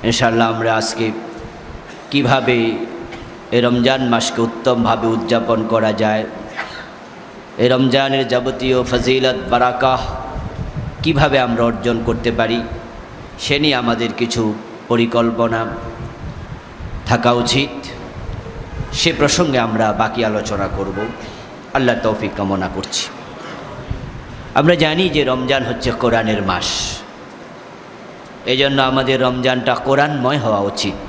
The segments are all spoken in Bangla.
ইনশাআল্লাহ আমরা আজকে কিভাবে এই রমজান মাসকে উত্তমভাবে উদযাপন করা যায়, এই রমজানের যাবতীয় ফজিলত বারাকাহ কিভাবে আমরা অর্জন করতে পারি সে নিয়ে আমাদের কিছু পরিকল্পনা থাকা উচিত। সে প্রসঙ্গে আমরা বাকি আলোচনা করব। আল্লাহ তৌফিক কামনা করছি। আমরা জানি যে রমজান হচ্ছে কোরআনের মাস, এই জন্য আমাদের রমজানটা কোরআনময় হওয়া উচিত।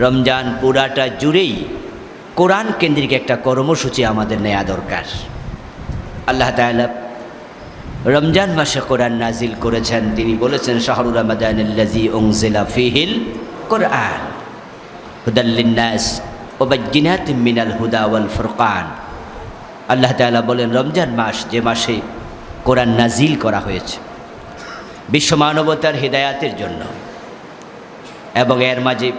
রমজান পুরাটা জুড়েই কোরআন কেন্দ্রিক একটা কর্মসূচি আমাদের নেওয়া দরকার। আল্লাহ তাআলা রমজান মাসে কোরআন নাজিল করেছেন। তিনি বলেছেন, শাহরু রমাদানিল্লাযী উনজিলা ফীহিল কোরআন হুদাল লিন্নাস ওয়া বায়্যিনাতিম মিনাল হুদা ওয়াল ফুরকান। আল্লাহ তাআলা বলেন, রমজান মাস যে মাসে কোরআন নাজিল করা হয়েছে বিশ্ব মানবতার হিদায়াতের জন্য, এবং এর মাঝে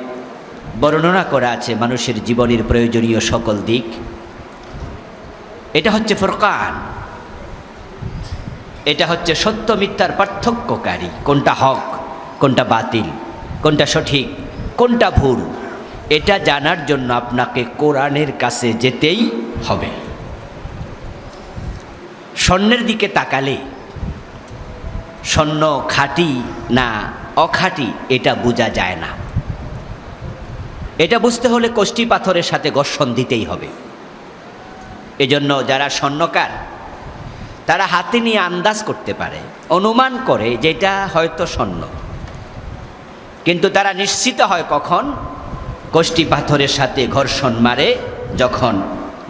বর্ণনা করা আছে মানুষের জীবনের প্রয়োজনীয় সকল দিক। এটা হচ্ছে ফুরকান, এটা হচ্ছে সত্য মিথ্যার পার্থক্যকারী। কোনটা হক, কোনটা বাতিল, কোনটা সঠিক, কোনটা ভুল, এটা জানার জন্য আপনাকে কোরআনের কাছে যেতেই হবে। স্বর্ণের দিকে তাকালে স্বর্ণ খাঁটি না অখাঁটি এটা বোঝা যায় না। এটা বুঝতে হলে কষ্টি পাথরের সাথে ঘর্ষণ দিতেই হবে। এজন্য যারা স্বর্ণকার তারা হাতে নিয়ে আন্দাজ করতে পারে, অনুমান করে যেটা হয়তো স্বর্ণ, কিন্তু তারা নিশ্চিত হয় কখন? কষ্টি পাথরের সাথে ঘর্ষণ মারে যখন।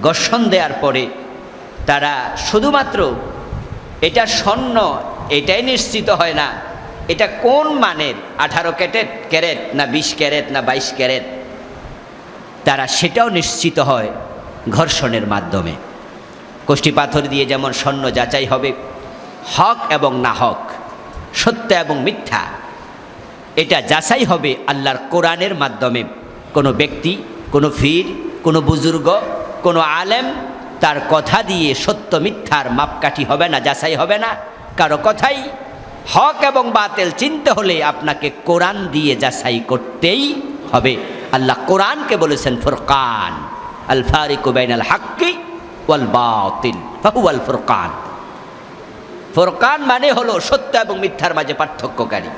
ঘর্ষণ দেওয়ার পরে তারা শুধুমাত্র এটা স্বর্ণ এটাই নিশ্চিত হয় না, এটা কোন মানের, 18 ক্যারেট না 20 ক্যারেট না 22 ক্যারেট, তারা সেটাও নিশ্চিত হয় ঘর্ষণের মাধ্যমে। কষ্টি পাথর দিয়ে যেমন স্বর্ণ যাচাই হবে, হক এবং না হক, সত্য এবং মিথ্যা, এটা যাচাই হবে আল্লাহর কোরআনের মাধ্যমে। কোনো ব্যক্তি, কোনো ফির, কোনো বুজুর্গ, কোনো আলেম তার কথা দিয়ে সত্য মিথ্যার মাপকাঠি হবে না, যাচাই হবে না কারো কথাই। হক এবং বাতিল চিনতে হলে আপনাকে কোরআন দিয়ে যাচাই করতেই হবে। আল্লাহ কোরআনকে বলেছেন ফুরকান, আল ফারিকু বাইনাল হাক্কি ওয়াল বাতিল ফাহুয়াল ফুরকান। ফুরকান মানে হলো সত্য এবং মিথ্যার মাঝে পার্থক্যকারী।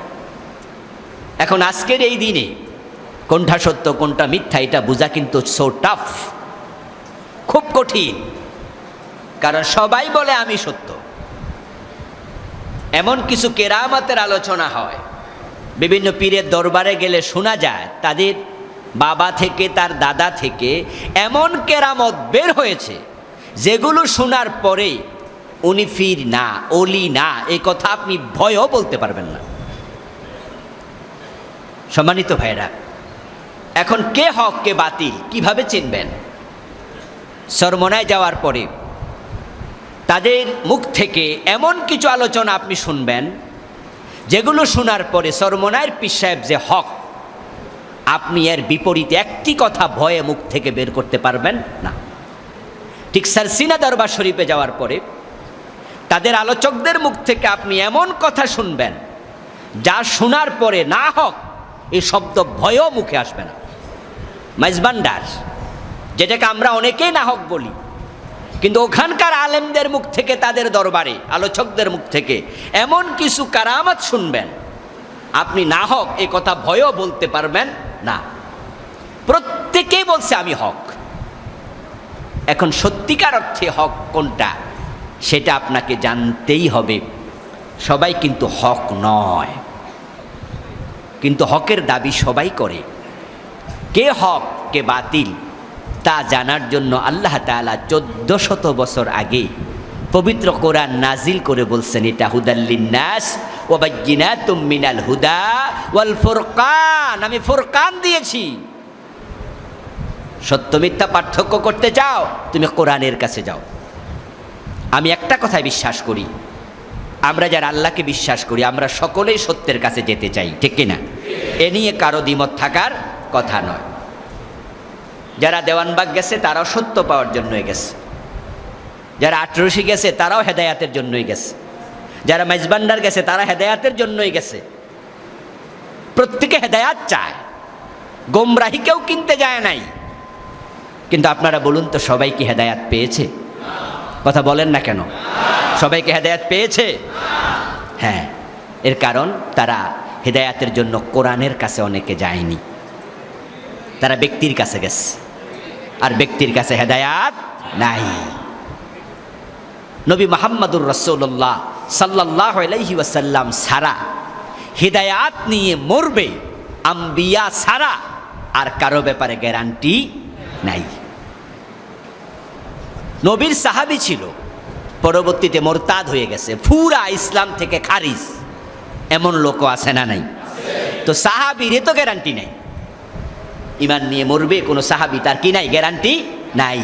এখন আজকের এই দিনে কোনটা সত্য কোনটা মিথ্যা এটা বোঝা কিন্তু সো টাফ, খুব কঠিন। কারণ সবাই বলে আমি সত্য। এমন কিছু কেরামতের আলোচনা হয়, বিভিন্ন পীরের দরবারে গেলে শোনা যায় তাদের বাবা থেকে তার দাদা থেকে এমন কেরামত বের হয়েছে যেগুলো শোনার পরে উনি পীর না, অলি না, এই কথা আপনি ভয়ও বলতে পারবেন না। সম্মানিত ভাইরা, এখন কে হক কে বাতিল কিভাবে চিনবেন? চরমোনায় যাওয়ার পরে তাদের মুখ থেকে এমন কিছু আলোচনা আপনি শুনবেন যেগুলো শোনার পরে চরমোনায়ের পীর সাহেব যে হক, আপনি এর বিপরীতে একটি কথা ভয়ে মুখ থেকে বের করতে পারবেন না। ঠিক সারসিনা দরবার শরীফে যাওয়ার পরে তাদের আলোচকদের মুখ থেকে আপনি এমন কথা শুনবেন যা শোনার পরে না হক এই শব্দ ভয়ও মুখে আসবে না। মাইজবান্ডার, যেটাকে আমরা অনেকেই না হক বলি, কিন্তু ওখানকার আলেমদের মুখ থেকে, তাদের দরবারে আলোচকদের মুখ থেকে এমন কিছু কারামত শুনবেন আপনি না হক এই কথা ভয়ও বলতে পারবেন না। প্রত্যেকেই বলছে আমি হক। এখন সত্যিকার অর্থে হক কোনটা সেটা আপনাকে জানতেই হবে। সবাই কিন্তু হক নয়, কিন্তু হকের দাবি সবাই করে। কে হক কে বাতিল তা জানার জন্য আল্লাহ তাআলা 1400 বছর আগে পবিত্র কোরআন নাজিল করে বলছেন, এটা হুদাল লিন্নাস ওয়া বায়্যিনাতুম মিনাল হুদা ওয়াল ফুরকান। আমি ফুরকান দিয়েছি। সত্য মিথ্যা পার্থক্য করতে চাও, তুমি কোরআনের কাছে যাও। আমি একটা কথায় বিশ্বাস করি, আমরা যারা আল্লাহকে বিশ্বাস করি আমরা সকলেই সত্যের কাছে যেতে চাই, ঠিক কিনা? এ নিয়ে কারো দ্বিমত থাকার কথা নয়। যারা দেওয়ানবাগ গেছে তারাও সত্য পাওয়ার জন্যই গেছে, যারা আটরশি গেছে তারাও হেদায়াতের জন্যই গেছে, যারা মেজবান্ডার গেছে তারা হেদায়াতের জন্যই গেছে। প্রত্যেকে হেদায়াত চায়, গোমরাহি কেউ কিনতে যায় নাই। কিন্তু আপনারা বলুন তো, সবাই কি হেদায়াত পেয়েছে? কথা বলেন না কেন? সবাই কি হেদায়াত পেয়েছে? হ্যাঁ, এর কারণ তারা হেদায়াতের জন্য কোরআনের কাছে অনেকে যায়নি, তারা ব্যক্তির কাছে গেছে, আর ব্যক্তির কাছে হেদায়াত নাই। নবী মুহাম্মদুর রাসূলুল্লাহ সাল্লাল্লাহু আলাইহি ওয়াসাল্লাম ছাড়া হিদায়াত নিয়ে মরবে আম্বিয়া ছাড়া আর কারো ব্যাপারে গ্যারান্টি নাই। নবীর সাহাবী ছিল, পরবর্তীতে মোরতাদ হয়ে গেছে, পুরা ইসলাম থেকে খারিজ, এমন লোকও আছে না নাই? তো সাহাবীর তো গ্যারান্টি নাই, ঈমান নিয়ে মরবে কোনো সাহাবী, তার কি নাই? গ্যারান্টি নাই।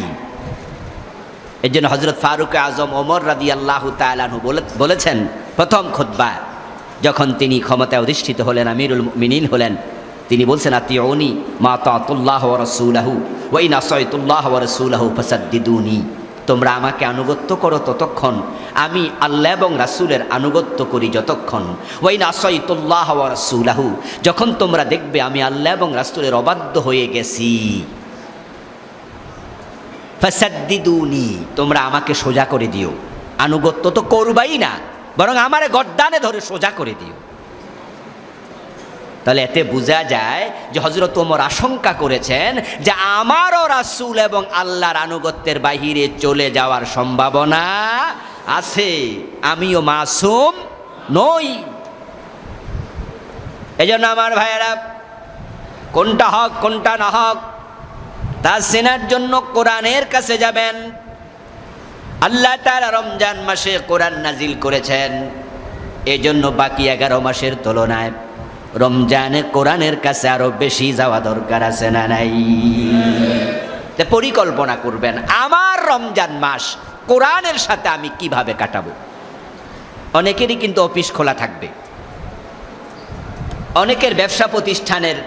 এর জন্য হযরত ফারুক আজম ওমর রাদিয়াল্লাহু তাআলা আনহু বলেছেন প্রথম খুতবা, যখন তিনি ক্ষমতায় অধিষ্ঠিত হলেন, আমিরুল মুমিনিন হলেন, তিনি বলছেন আতিউনি মা তাআতুল্লাহ ওয়া রাসূলুহু ওয়া ইন আসাইতুল্লাহ ওয়া রাসূলুহু ফাসাদ্দিদুনি। তোমরা আমাকে আনুগত্য করো ততক্ষণ, আমি আল্লাহ এবং রাসূলের আনুগত্য করি যতক্ষণ। ওয়া ইন আসাইতুল্লাহ ওয়া রাসূলুহু, যখন তোমরা দেখবে আমি আল্লাহ এবং রাসূলের অবাধ্য হয়ে গেছি, ফাসাদ্দিদুনি, তোমরা আমাকে সোজা করে দিও। আনুগত্য তো করবাই না, বরং আমারে গর্দানে ধরে সোজা করে দিও। তাহলে এতে বোঝা যায় যে হযরত ওমর আশঙ্কা করেছেন যে আমারও রাসূল এবং আল্লাহর আনুগত্যের বাহিরে চলে যাওয়ার সম্ভাবনা আছে, আমিও মাসুম নই। এজন্য আমার ভাইয়েরা, কোনটা হক কোনটা না হক তা চেনার জন্য কোরআনের কাছে যাবেন। আল্লাহ তাআলা রমজান মাসে কোরআন নাজিল করেছেন, এজন্য বাকি 11 মাসের তুলনায় রমজানে কোরআনের কাছে আরো বেশি যাওয়া দরকার আছে না নাই? পরিকল্পনা করবেন, আমার রমজান মাস কোরআনের সাথে আমি কিভাবে কাটাবো। অনেকেরই কিন্তু অফিস খোলা থাকবে, অনেকের ব্যবসা প্রতিষ্ঠানের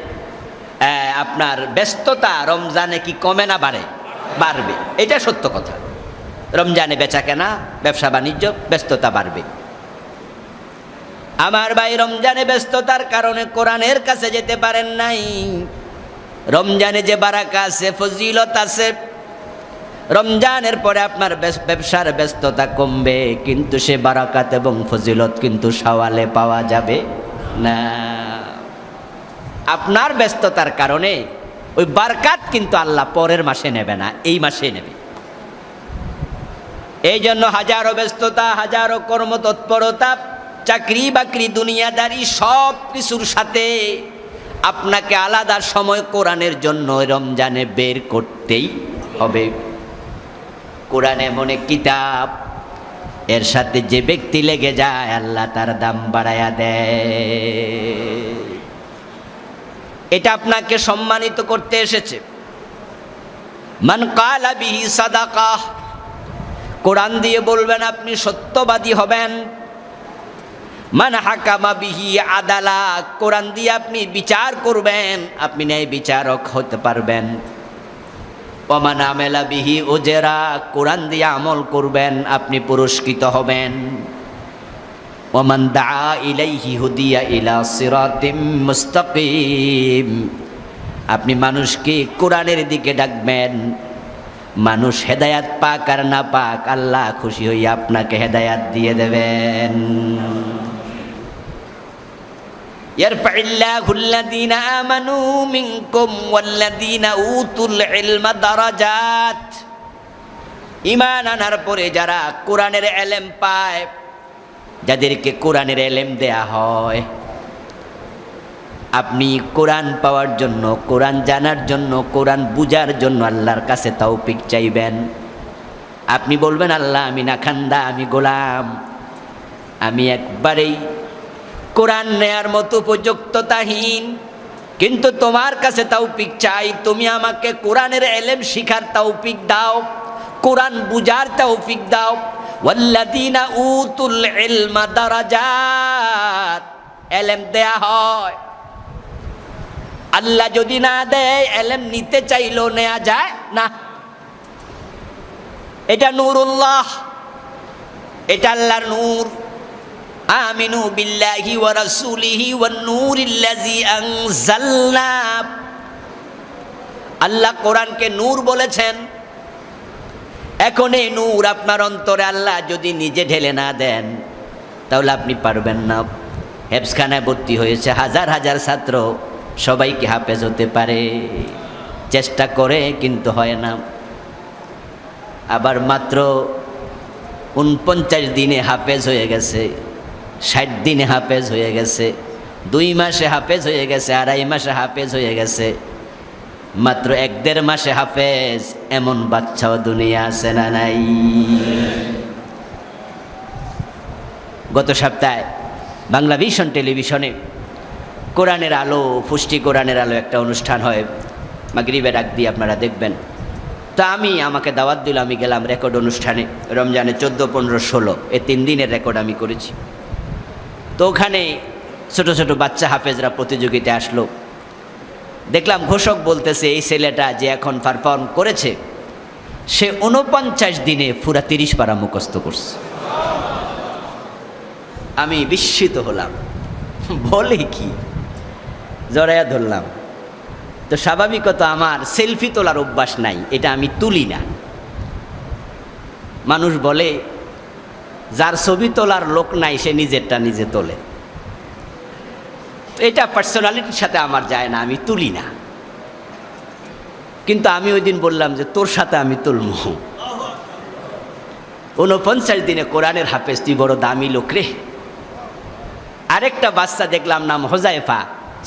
আপনার ব্যস্ততা রমজানে কি কমে না বাড়ে? বাড়বে, এটা সত্য কথা। রমজানে বেচা কেনা, ব্যবসা বাণিজ্য, ব্যস্ততা বাড়বে। আমার ভাই রমজানে ব্যস্ততার কারণে কোরআনের কাছে যেতে পারেন নাই। রমজানে যে বারাকা আছে, ফজিলত আছে, রমজানের পরে আপনার ব্যবসার ব্যস্ততা কমবে, কিন্তু সে বারাকাত এবং ফজিলত কিন্তু শাওয়ালে পাওয়া যাবে না। আপনার ব্যস্ততার কারণে ওই বারাকাত কিন্তু আল্লাহ পরের মাসে নেবে না, এই মাসে নেবে। এই জন্য হাজারো ব্যস্ততা, হাজারো কর্মতৎপরতা, চাকরি বাকরি, দুনিয়াদারি, সব কিছুর সাথে আপনাকে আলাদা সময় কোরআনের জন্য রমজানে বের করতেই হবে। কোরআন এমন এক কিতাব, এর সাথে যে ব্যক্তি লেগে যায় আল্লাহ তার দাম বাড়ায়া দেয়। এটা আপনাকে সম্মানিত করতে এসেছে। মান কালা বিহি সাদাকাহ, কোরআন দিয়ে বলবেন আপনি সত্যবাদী হবেন। মান হাকামা বিহি আদালা, কোরআন দিয়ে আপনি বিচার করবেন, আপনি ন্যায় বিচারক হতে পারবেন। ওমান আমেলা বিহি ওজেরা, কোরআন দিয়ে আমল করবেন, আপনি পুরস্কৃত হবেন। ওমান দা ইলাইহি হুদিয়া ইলা সিরাতিম মুস্তাকিম, আপনি মানুষকে কোরআনের দিকে ডাকবেন। মানুষ হেদায়াত পাক আর না পাক, আল্লাহ খুশি হইয়া আপনাকে হেদায়াত দিয়ে দেবেন। ইয়ারফাইল্লাহু আল্লাযীনা আমানু মিনকুম ওয়াল্লাযীনা উতুল ইলমা দারাজাত, ঈমান আনার পরে যারা কোরআনের ইলম পায়, যাদেরকে কোরআনের ইলম দেয়া হয়, আপনি কোরআন পাওয়ার জন্য, কোরআন জানার জন্য, কোরআন বুঝার জন্য আল্লাহর কাছে তৌফিক চাইবেন। আপনি বলবেন আল্লাহ আমি নাখান্দা, আমি গোলাম, আমি একবারেই কোরআন নেয়ার মতো উপযুক্ততাহীন, কিন্তু তোমার কাছে তৌফিক চাই, তুমি আমাকে কোরআনের ইলম শিখার তৌফিক দাও, কোরআন বুঝার তৌফিক দাও। ওয়াল্লাযীনা উতুল ইলমা দারাজাত, ইলম দেয়া হয়, আল্লাহ যদি না দেয় ইলম নিতে চাইলেও নেওয়া যায় না। এটা নূরুল্লাহ, এটা আল্লাহর নূর। আমিনু বিল্লাহি ওয়া রাসূলিহি ওয়ান নূরিল্লাযী আনজালনা। আল্লাহ কোরআনকে নূর বলেছেন। এখন এই নূর আপনার অন্তরে আল্লাহ যদি নিজে ঢেলে না দেন তাহলে আপনি পারবেন না। হেফজখানায় ভর্তি হয়েছে হাজার হাজার ছাত্র, সবাইকে হাফেজ হতে পারে, চেষ্টা করে কিন্তু হয় না। আবার মাত্র 49 দিনে হাফেজ হয়ে গেছে, 60 দিনে হাফেজ হয়ে গেছে, 2 মাসে হাফেজ হয়ে গেছে, 2.5 মাসে হাফেজ হয়ে গেছে, মাত্র 1-1.5 মাসে হাফেজ এমন বাচ্চাও দুনিয়া আছে না নাই? গত সপ্তাহে বাংলা ভিশন টেলিভিশনে কোরআনের আলো, পুষ্টি কোরআনের আলো একটা অনুষ্ঠান হয়, মাগরিবে ডাক দিয়ে আপনারা দেখবেন। তো আমাকে দাওয়াত দিল, আমি গেলাম রেকর্ড অনুষ্ঠানে। রমজানে 14, 15, 16 এই 3 দিনের রেকর্ড আমি করেছি। তো ওখানে ছোট ছোট বাচ্চা হাফেজরা প্রতিযোগিতায় আসলো। দেখলাম ঘোষক বলতেছে এই ছেলেটা যে এখন পারফর্ম করেছে সে 49 দিনে পুরা 30 পারা মুখস্থ করছে। আমি বিস্মিত হলাম, বলে কি, জড়াইয়া ধরলাম। তো স্বাভাবিকত আমার সেলফি তোলার অভ্যাস নাই, এটা আমি তুলি না। মানুষ বলে যার ছবি তোলার লোক নাই সে নিজেরটা নিজে তোলে। এটা পার্সোনালিটির সাথে আমার যায় না, আমি তুলি না। কিন্তু আমি ওই দিন বললাম যে তোর সাথে আমি তুলব। 49 দিনে কোরআনের হাফেজ, তুই বড় দামি লোক রে। আরেকটা বাচ্চা দেখলাম, নাম হোজাইফা,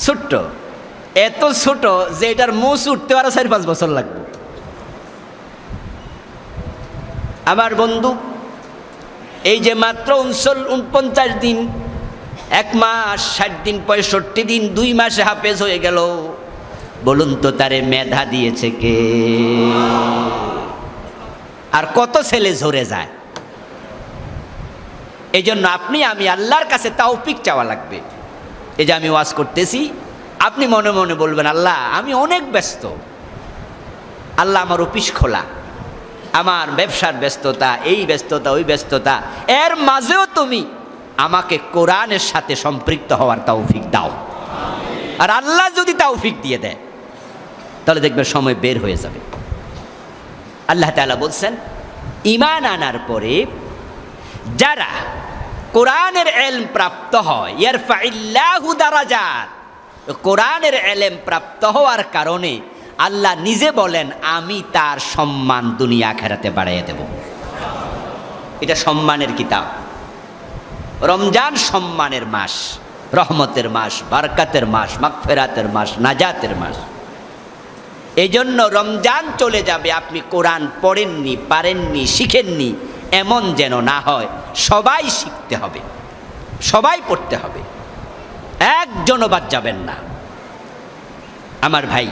ছোট্ট, এত ছোট যে এটার মোষ উঠতে আরো 4-5 বছর লাগবে। আমার বন্ধু এই যে মাত্র 49 দিন, 1 মাস 60 দিন, 65 দিন, 2 মাসে হাফেজ হয়ে গেল, বলুন তো তারে মেধা দিয়েছে কে? আর কত ছেলে ঝরে যায়। এই জন্য আমি আল্লাহর কাছে তৌফিক চাওয়া লাগবে। এই যে আমি ওয়াজ করতেছি, আপনি মনে মনে বলবেন আল্লাহ আমি অনেক ব্যস্ত, আল্লাহ আমার অফিস খোলা, আমার ব্যবসার ব্যস্ততা, এই ব্যস্ততা, ওই ব্যস্ততা, এর মাঝেও তুমি আমাকে কোরআনের সাথে সম্পৃক্ত হওয়ার তৌফিক দাও। আর আল্লাহ যদি তৌফিক দিয়ে দেয় তাহলে দেখবে সময় বের হয়ে যাবে। আল্লাহ তাআলা বলছেন ঈমান আনার পরে যারা কোরআনের ইলম প্রাপ্ত হয়, ইয়ারফাইল্লাহু দারাজাত, কোরআনের ইলম প্রাপ্ত হওয়ার কারণে আল্লাহ নিজে বলেন আমি তার সম্মান দুনিয়া আখিরাতে বাড়াইয়া দেব। এটা সম্মানের কিতাব। রমজান সম্মানের মাস, রহমতের মাস, বারকাতের মাস, মাগফিরাতের মাস, নাজাতের মাস। এই জন্য রমজান চলে যাবে আপনি কোরআন পড়েননি, পারেননি, শিখেননি এমন যেন না হয়। সবাই শিখতে হবে, সবাই পড়তে হবে, একজনও বাদ যাবেন না। আমার ভাই,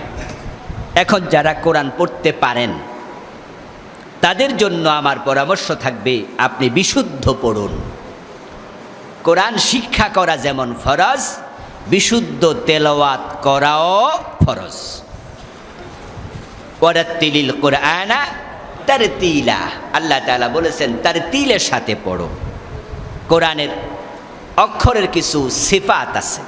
এখন যারা কোরআন পড়তে পারেন তাদের জন্য আমার পরামর্শ থাকবে আপনি বিশুদ্ধ পড়ুন। কোরআন শিক্ষা করা যেমন ফরজ, বিশুদ্ধ তেলাওয়াত করাও ফরজ। ওয়ারাত্তিলিল কুরআনা তারতিলা, আল্লাহ তাআলা বলেছেন তারতিলের সাথে পড়ো। কোরআনের অক্ষরের কিছু সিফাত আছে।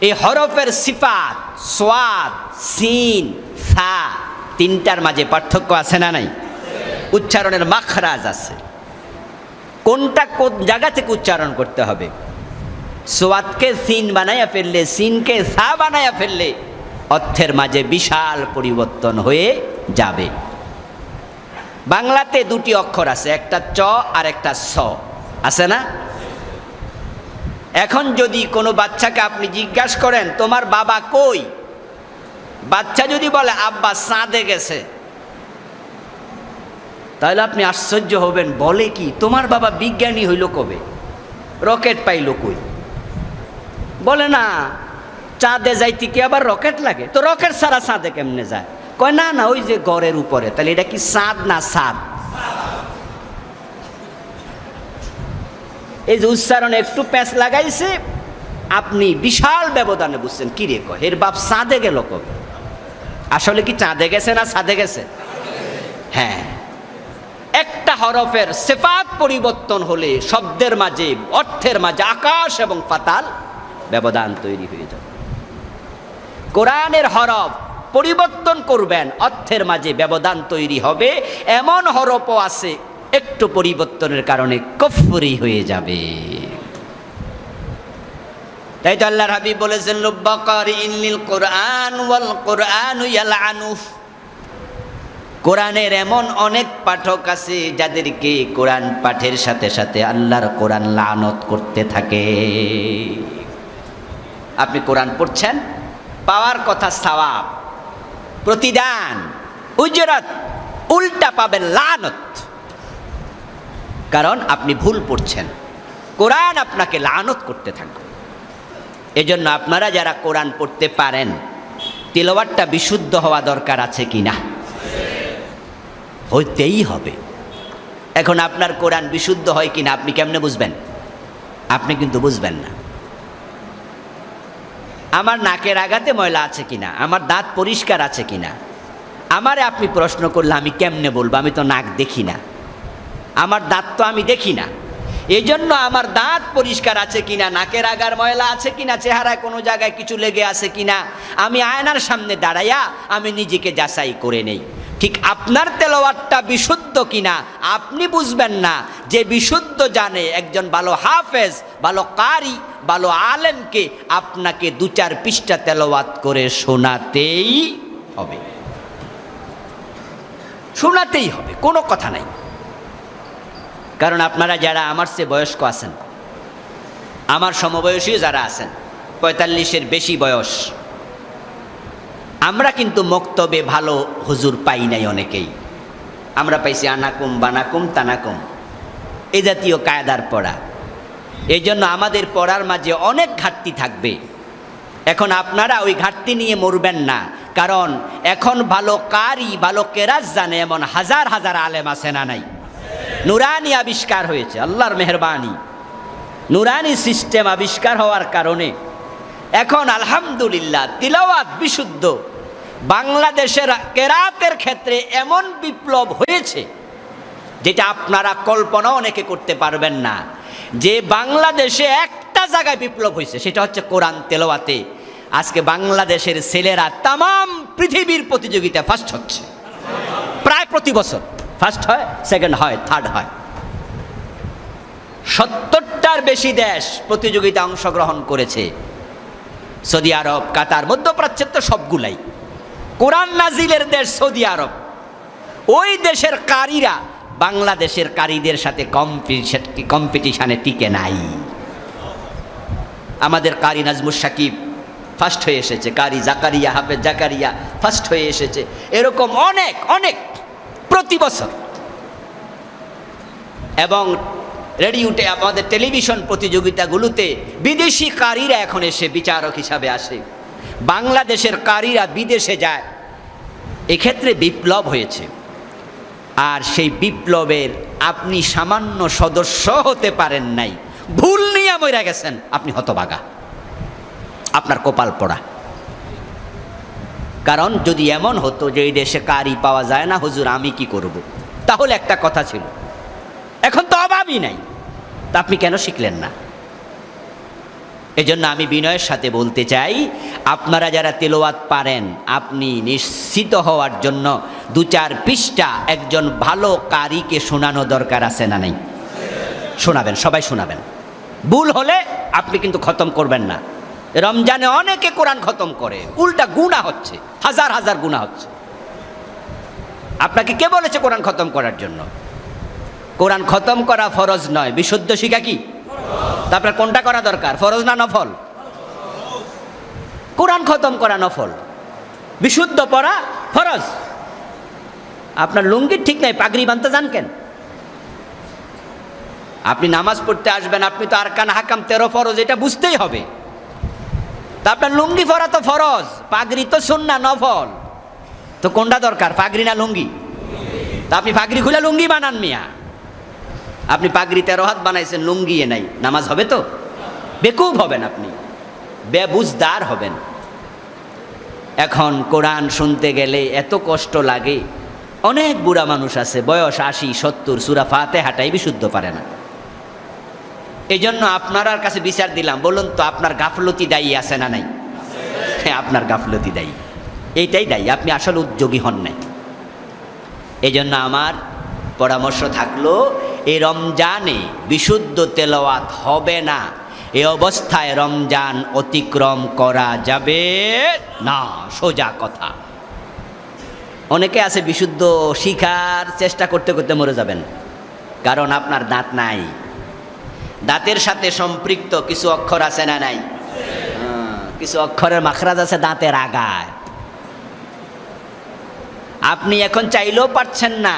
এই হরফের সিফাত, সোয়াদ, সিন, সা, 3টার মাঝে পার্থক্য আছে না নাই? উচ্চারণের মাখরাজ আছে, কোনটা কোন জায়গা থেকে উচ্চারণ করতে হবে। সোয়াদকে সিন বানাইয়া ফেললে, সিনকে সা বানাইয়া ফেললে অর্থের মাঝে বিশাল পরিবর্তন হয়ে যাবে। বাংলাতে 2টি অক্ষর আছে, একটা চ আর একটা স, আছে না? এখন যদি কোনো বাচ্চাকে আপনি জিজ্ঞাসা করেন তোমার বাবা কই, বাচ্চা যদি বলে আব্বা চাঁদে গেছে, তাহলে আপনি আশ্চর্য হবেন, বলে কি তোমার বাবা বিজ্ঞানী হইল কবে, রকেট পাইল কই? বলে না চাঁদে যাইতে কি আবার রকেট লাগে, তো রকেট ছাড়া চাঁদে কেমনে যায়? কয় না না ওই যে ঘরের উপরে। তাহলে এটা কি চাঁদ না চাঁদ? এই যে উচ্চারণে একটু প্যাঁচ লাগাইছে, আপনি বিশাল ব্যবধানে বুঝছেন কি রে কয় এর বাপ চাঁদে গেল কবে। আসলে কি চাঁদে গেছে না ছাদে গেছে? হ্যাঁ, একটা হরফের সিফাত পরিবর্তন হলে শব্দের মাঝে, অর্থের মাঝে আকাশ এবং পাতাল ব্যবধান তৈরি হয়ে যাবে। কোরআনের হরফ পরিবর্তন করবেন, অর্থের মাঝে ব্যবধান তৈরি হবে। এমন হরফও আছে একটু পরিবর্তনের কারণে কুফরি হয়ে যাবে। তাই তো আল্লাহর হাবিব বলেছেন, রুব্বা কারিইন লিল কুরআন ওয়াল কুরআনু ইয়ালআনুফ। কোরআনের এমন অনেক পাঠক আছে যাদেরকে কোরআন পাঠের সাথে সাথে আল্লাহর কোরআন লানত করতে থাকে। আপনি কোরআন পড়ছেন, পাওয়ার কথা সওয়াব, প্রতিদান, উজরাত, উল্টা পাবেন লানত। কারণ আপনি ভুল পড়ছেন, কোরআন আপনাকে লানত করতে থাকবে। এজন্য আপনারা যারা কোরআন পড়তে পারেন, তিলাওয়াতটা বিশুদ্ধ হওয়া দরকার আছে কিনা? হইতেই হবে। এখন আপনার কোরআন বিশুদ্ধ হয় কিনা আপনি কেমনে বুঝবেন? আপনি কিন্তু বুঝবেন না। আমার নাকের আগাতে ময়লা আছে কিনা, আমার দাঁত পরিষ্কার আছে কিনা, আমারে আপনি প্রশ্ন করলে আমি কেমনে বলবো? আমি তো নাক দেখি না, আমার দাঁত তো আমি দেখি না। এই জন্য আমার দাঁত পরিষ্কার আছে কিনা, নাকের আগার ময়লা আছে কিনা, চেহারায় কোনো জায়গায় কিছু লেগে আছে কিনা, আমি আয়নার সামনে দাঁড়াইয়া আমি নিজেকে যাচাই করে নেই। ঠিক আপনার তেলাওয়াতটা বিশুদ্ধ কিনা আপনি বুঝবেন না। যে বিশুদ্ধ জানে, একজন ভালো হাফেজ, ভালো কারি, ভালো আলেমকে আপনাকে 2-4 পৃষ্ঠা তেলাওয়াত করে শোনাতেই হবে, শোনাতেই হবে, কোনো কথা নাই। কারণ আপনারা যারা আমার চেয়ে বয়স্ক আছেন, আমার সমবয়সী যারা আছেন, 45-এর বেশি বয়স, আমরা কিন্তু মক্তবে ভালো হুজুর পাই নাই অনেকেই। আমরা পাইছি আনাকুম বানাকুম তানাকুম, এ জাতীয় কায়দার পড়া। এই জন্য আমাদের পড়ার মাঝে অনেক ঘাটতি থাকবে। এখন আপনারা ওই ঘাটতি নিয়ে মরবেন না, কারণ এখন ভালো কারি, ভালো কেরাত জানে এমন হাজার হাজার আলেম আছে না নাই? নুরানি আবিষ্কার হয়েছে, আল্লাহর মেহরবানি, নুরানি সিস্টেম আবিষ্কার হওয়ার কারণে এখন আলহামদুলিল্লাহ তিলাওয়াত বিশুদ্ধ। বাংলাদেশের কেরাতের ক্ষেত্রে এমন বিপ্লব হয়েছে যেটা আপনারা কল্পনা অনেকে করতে পারবেন না। যে বাংলাদেশে একটা জায়গায় বিপ্লব হয়েছে, সেটা হচ্ছে কোরআন তেলাওয়াতে। আজকে বাংলাদেশের ছেলেরা তামাম পৃথিবীর প্রতিযোগিতা ফার্স্ট হচ্ছে, প্রায় প্রতি বছর ফার্স্ট হয়, সেকেন্ড হয়, থার্ড হয়। 70টার বেশি দেশ প্রতিযোগিতা অংশগ্রহণ করেছে। সৌদি আরব, কাতার, মধ্যপ্রাচ্যের তো সবগুলাই কোরআন নাজিলের দেশ সৌদি আরব। ওই দেশের কারীরা বাংলাদেশের কারীদের সাথে কম্পিটিশনে টিকে নাই। আমাদের কারি নাজমুস সাকিব ফার্স্ট হয়ে এসেছে, কারি জাকারিয়া, হাফেজ জাকারিয়া ফার্স্ট হয়ে এসেছে। এরকম অনেক অনেক প্রতি বছর। এবং রেডিওতে, আমাদের টেলিভিশন প্রতিযোগিতাগুলোতে বিদেশি কারীরা এখন এসে বিচারক হিসাবে আসে, বাংলাদেশের কারীরা বিদেশে যায়। এক্ষেত্রে বিপ্লব হয়েছে। আর সেই বিপ্লবের আপনি সামান্য সদস্য হতে পারেন নাই, ভুল নিয়ে মরে গেছেন, আপনি হতভাগা, আপনার কপাল পোড়া। কারণ যদি এমন হতো যে এই দেশে কারি পাওয়া যায় না, হুজুর আমি কি করব, তাহলে একটা কথা ছিল। এখন তো অভাবই নাই, তা আপনি কেন শিখলেন না? এজন্য আমি বিনয়ের সাথে বলতে চাই, আপনারা যারা তেলাওয়াত পারেন, আপনি নিশ্চিত হওয়ার জন্য 2-4 পৃষ্ঠা একজন ভালো কারিকে শোনানো দরকার আছে না নাই? শোনাবেন, সবাই শোনাবেন। ভুল হলে আপনি কিন্তু খতম করবেন না। রমজানে অনেকে কোরআন খতম করে, উল্টা গুনাহ হচ্ছে, হাজার হাজার গুনাহ হচ্ছে। আপনাকে কে বলেছে কোরআন খতম করার জন্য? কোরআন খতম করা ফরজ নয়, বিশুদ্ধ শিখা কি? তারপরে কোনটা করা দরকার, ফরজ না নফল? কোরআন খতম করা নফল, বিশুদ্ধ পড়া ফরজ। আপনার লুঙ্গি ঠিক নাই, পাগড়ি বাঁধতে জান কেন? আপনি নামাজ পড়তে আসবেন, আপনি তো আরকান হাকাম 13 ফরজ, এটা বুঝতেই হবে। তা আপনার লুঙ্গি পরা তো ফরজ, পাগড়ি তো সুন্নাহ নফল, তো কোনটা দরকার, পাগড়ি না লুঙ্গি? তা আপনি পাগড়ি খুলে লুঙ্গি বানান মিয়া। আপনি পাগড়ি 13 হাত বানাইছেন, লুঙ্গি নাই, নামাজ হবে তো? বেকুব হবেন, আপনি বেবুজদার হবেন। এখন কোরআন শুনতে গেলে এত কষ্ট লাগে, অনেক বুড়া মানুষ আছে, বয়স 80-70, সূরা ফাতিহাটাই বিশুদ্ধ পারে না। এই জন্য আপনার কাছে বিচার দিলাম, বলুন তো আপনার গাফলতি দায়ী আছে না নাই? হ্যাঁ, আপনার গাফলতি দায়ী, এইটাই দায়ী, আপনি আসলে উদ্যোগী হন নাই। এই জন্য আমার পরামর্শ থাকলো, এই রমজানে বিশুদ্ধ তেলাওয়াত হবে না, এই অবস্থায় রমজান অতিক্রম করা যাবে না, সোজা কথা। অনেকে আছে বিশুদ্ধ শিখার চেষ্টা করতে করতে মরে যাবেন, কারণ আপনার দাঁত নাই। দাঁতের সাথে সম্পৃক্ত কিছু অক্ষর আছে না নাই? কিছু অক্ষরের মাখরাজ আছে দাঁতের আগায়, আপনি এখন চাইলেও পারছেন না।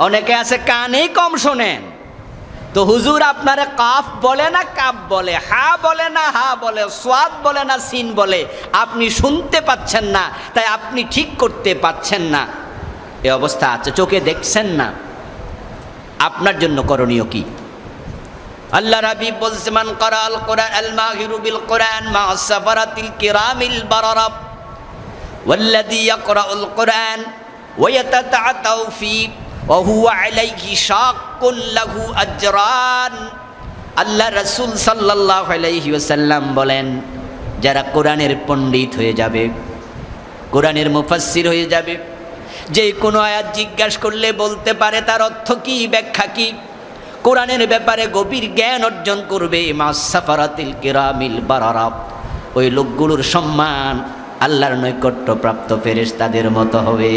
অনেকে আছে কানেই কম শোনেন, তো হুজুর আপনারে কাফ বলে না কাপ বলে, হা বলে না হা বলে, সোয়াদ বলে না সিন বলে, আপনি শুনতে পাচ্ছেন না, তাই আপনি ঠিক করতে পাচ্ছেন না। এই অবস্থা আছে, চোখে দেখছেন না। আপনার জন্য করণীয় কি? আল্লাহ রাবী বলছে, মান ক্বারাআল কুরআন আল মাহিরু বিল কুরআন মা সাফারাতিল কিরামিল বারারা ওয়াল্লাযী ইয়াকরাউল কুরআন ওয়া ইয়াতাতাআতাউ ফী ওয়া হুয়া আলাইহি শাক্কুন লাহু আজরান। আল্লাহ রাসূল সাল্লাল্লাহু আলাইহি ওয়াসাল্লাম বলেন, যারা কোরআনের পণ্ডিত হয়ে যাবে, কোরআনের মুফাসসির হয়ে যাবে, যে কোনো আয়াত জিজ্ঞাসা করলে বলতে পারে তার অর্থ কি, ব্যাখ্যা কি, কোরআনের ব্যাপারে গভীর জ্ঞান অর্জন করবে, মাস সাফারাতিল কিরামিল বারারা, ওই লোকগুলোর সম্মান আল্লাহর নৈকট্যপ্রাপ্ত ফেরেশতাদের মতো হবে।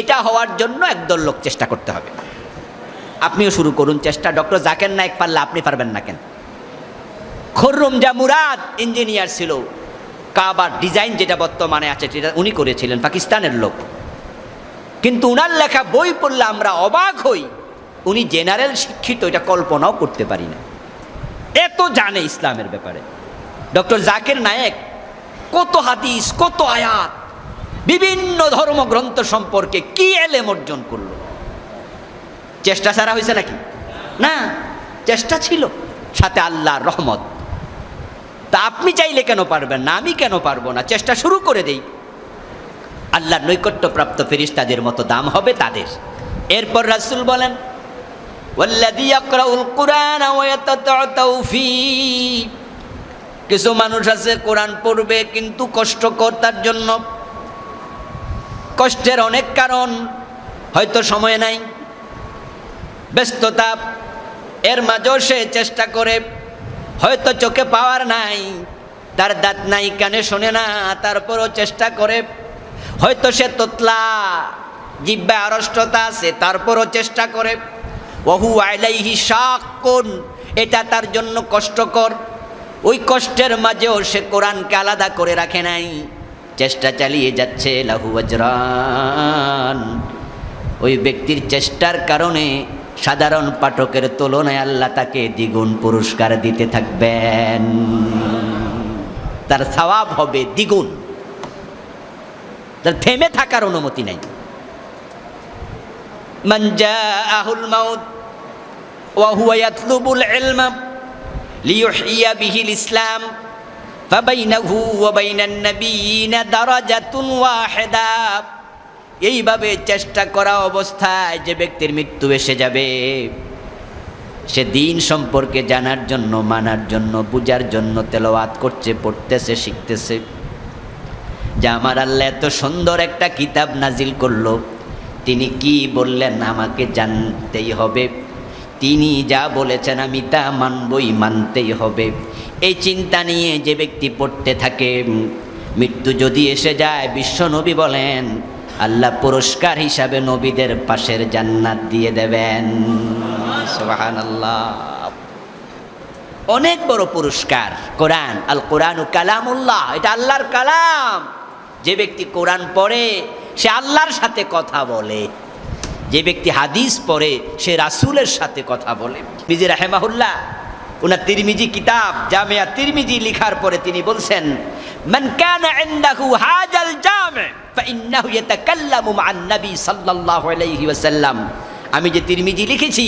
এটা হওয়ার জন্য একদল লোক চেষ্টা করতে হবে। আপনিও শুরু করুন চেষ্টা। ডক্টর জাকির নায়েক পারলে আপনি পারবেন না কেন? খুররম জামুরাদ ইঞ্জিনিয়ার ছিল, কাবার ডিজাইন যেটা বর্তমানে আছে সেটা উনি করেছিলেন, পাকিস্তানের লোক। কিন্তু উনার লেখা বই পড়লে আমরা অবাক হই, উনি জেনারেল শিক্ষিত এটা কল্পনাও করতে পারি না, এত জানে ইসলামের ব্যাপারে। ডক্টর জাকির নায়েক কত হাদিস, কত আয়াত, বিভিন্ন ধর্মগ্রন্থ সম্পর্কে কি এলেম অর্জন করলো। চেষ্টা ছাড়া হয়েছে নাকি? না, চেষ্টা ছিল, সাথে আল্লাহর রহমত। তা আপনি চাইলে কেন পারবেন না? আমি কেন পারবো না? চেষ্টা শুরু করে দেই। আল্লাহর নৈকট্যপ্রাপ্ত ফেরেশতাদের মতো দাম হবে তাদের। এরপর রাসূল বলেন, ওয়াল্লাযী ইয়াকরাউল কুরআন ওয়া ইয়াতাতাআতাউ ফী, কিছু মানুষ আছে কোরআন পড়বে কিন্তু কষ্টকর তার জন্য। কষ্টের অনেক কারণ, হয়তো সময় নাই, ব্যস্ততা, এর মাঝেও সে চেষ্টা করে, হয়তো চোখে পাওয়ার নাই, তার দাঁত নাই, কানে শোনে না, তারপরও চেষ্টা করে, হয়তো সে তোতলা, জিহ্বায় আড়ষ্টতা আছে, তারপরও চেষ্টা করে। ওহু আলাইহি শাক্কুন, এটা তার জন্য কষ্টকর, ওই কষ্টের মাঝেও সে কোরআনকে আলাদা করে রাখে নাই, চেষ্টা চালিয়ে যাচ্ছে, লাহু আজরান, ওই ব্যক্তির চেষ্টার কারণে সাধারণ পাঠকের তুলনায় আল্লাহ তাকে দ্বিগুণ পুরস্কার দিতে থাকবেন, তার সওয়াব হবে দ্বিগুণ, তার থেমে থাকার অনুমতি নাই। মান জাআহুল মাউত ওয়া হুয়া ইয়াতলুবুল ইলমা লিইউহইয়া বিহিল ইসলাম ফাবাইনাহু ওয়া বাইনান নাবিয়িনা দারাজাতুন ওয়াহিদা। এইভাবে চেষ্টা করা অবস্থায় যে ব্যক্তির মৃত্যু এসে যাবে, সে দিন সম্পর্কে জানার জন্য, মানার জন্য, বুঝার জন্য তেলাওয়াত করছে, পড়তেছে, শিখতেছে, যে আমার আল্লাহ এত সুন্দর একটা কিতাব নাজিল করলো, তিনি কি বললেন আমাকে জানতেই হবে, তিনি যা বলেছেন আমি তা মানবই, মানতেই হবে। এই চিন্তা নিয়ে যে ব্যক্তি পড়তে থাকে, মৃত্যু যদি এসে যায়, বিশ্ব নবী বলেন আল্লাহ পুরস্কার হিসাবে নবীদের পাশের জান্নাত দিয়ে দেবেন। সুবহানাল্লাহ, অনেক বড় পুরস্কার। কোরআন, আল কোরআনু কালামুল্লাহ, এটা আল্লাহর কালাম। যে ব্যক্তি কোরআন পড়ে সে আল্লাহর সাথে কথা বলে, যে ব্যক্তি হাদিস পড়ে সে রাসূলের সাথে কথা বলে। মিজি রাহিমাহুল্লাহ উনার তিরমিজি কিতাব জামিয়া তিরমিজি লিখার পরে তিনি বলছেন, মান কানা ইনদাহু হাজাল জামি ফাইন্নাহু ইয়াতাকাল্লামু মা'আন নবী সাল্লাল্লাহু আলাইহি ওয়াসাল্লাম। আমি যে তিরমিজি লিখেছি,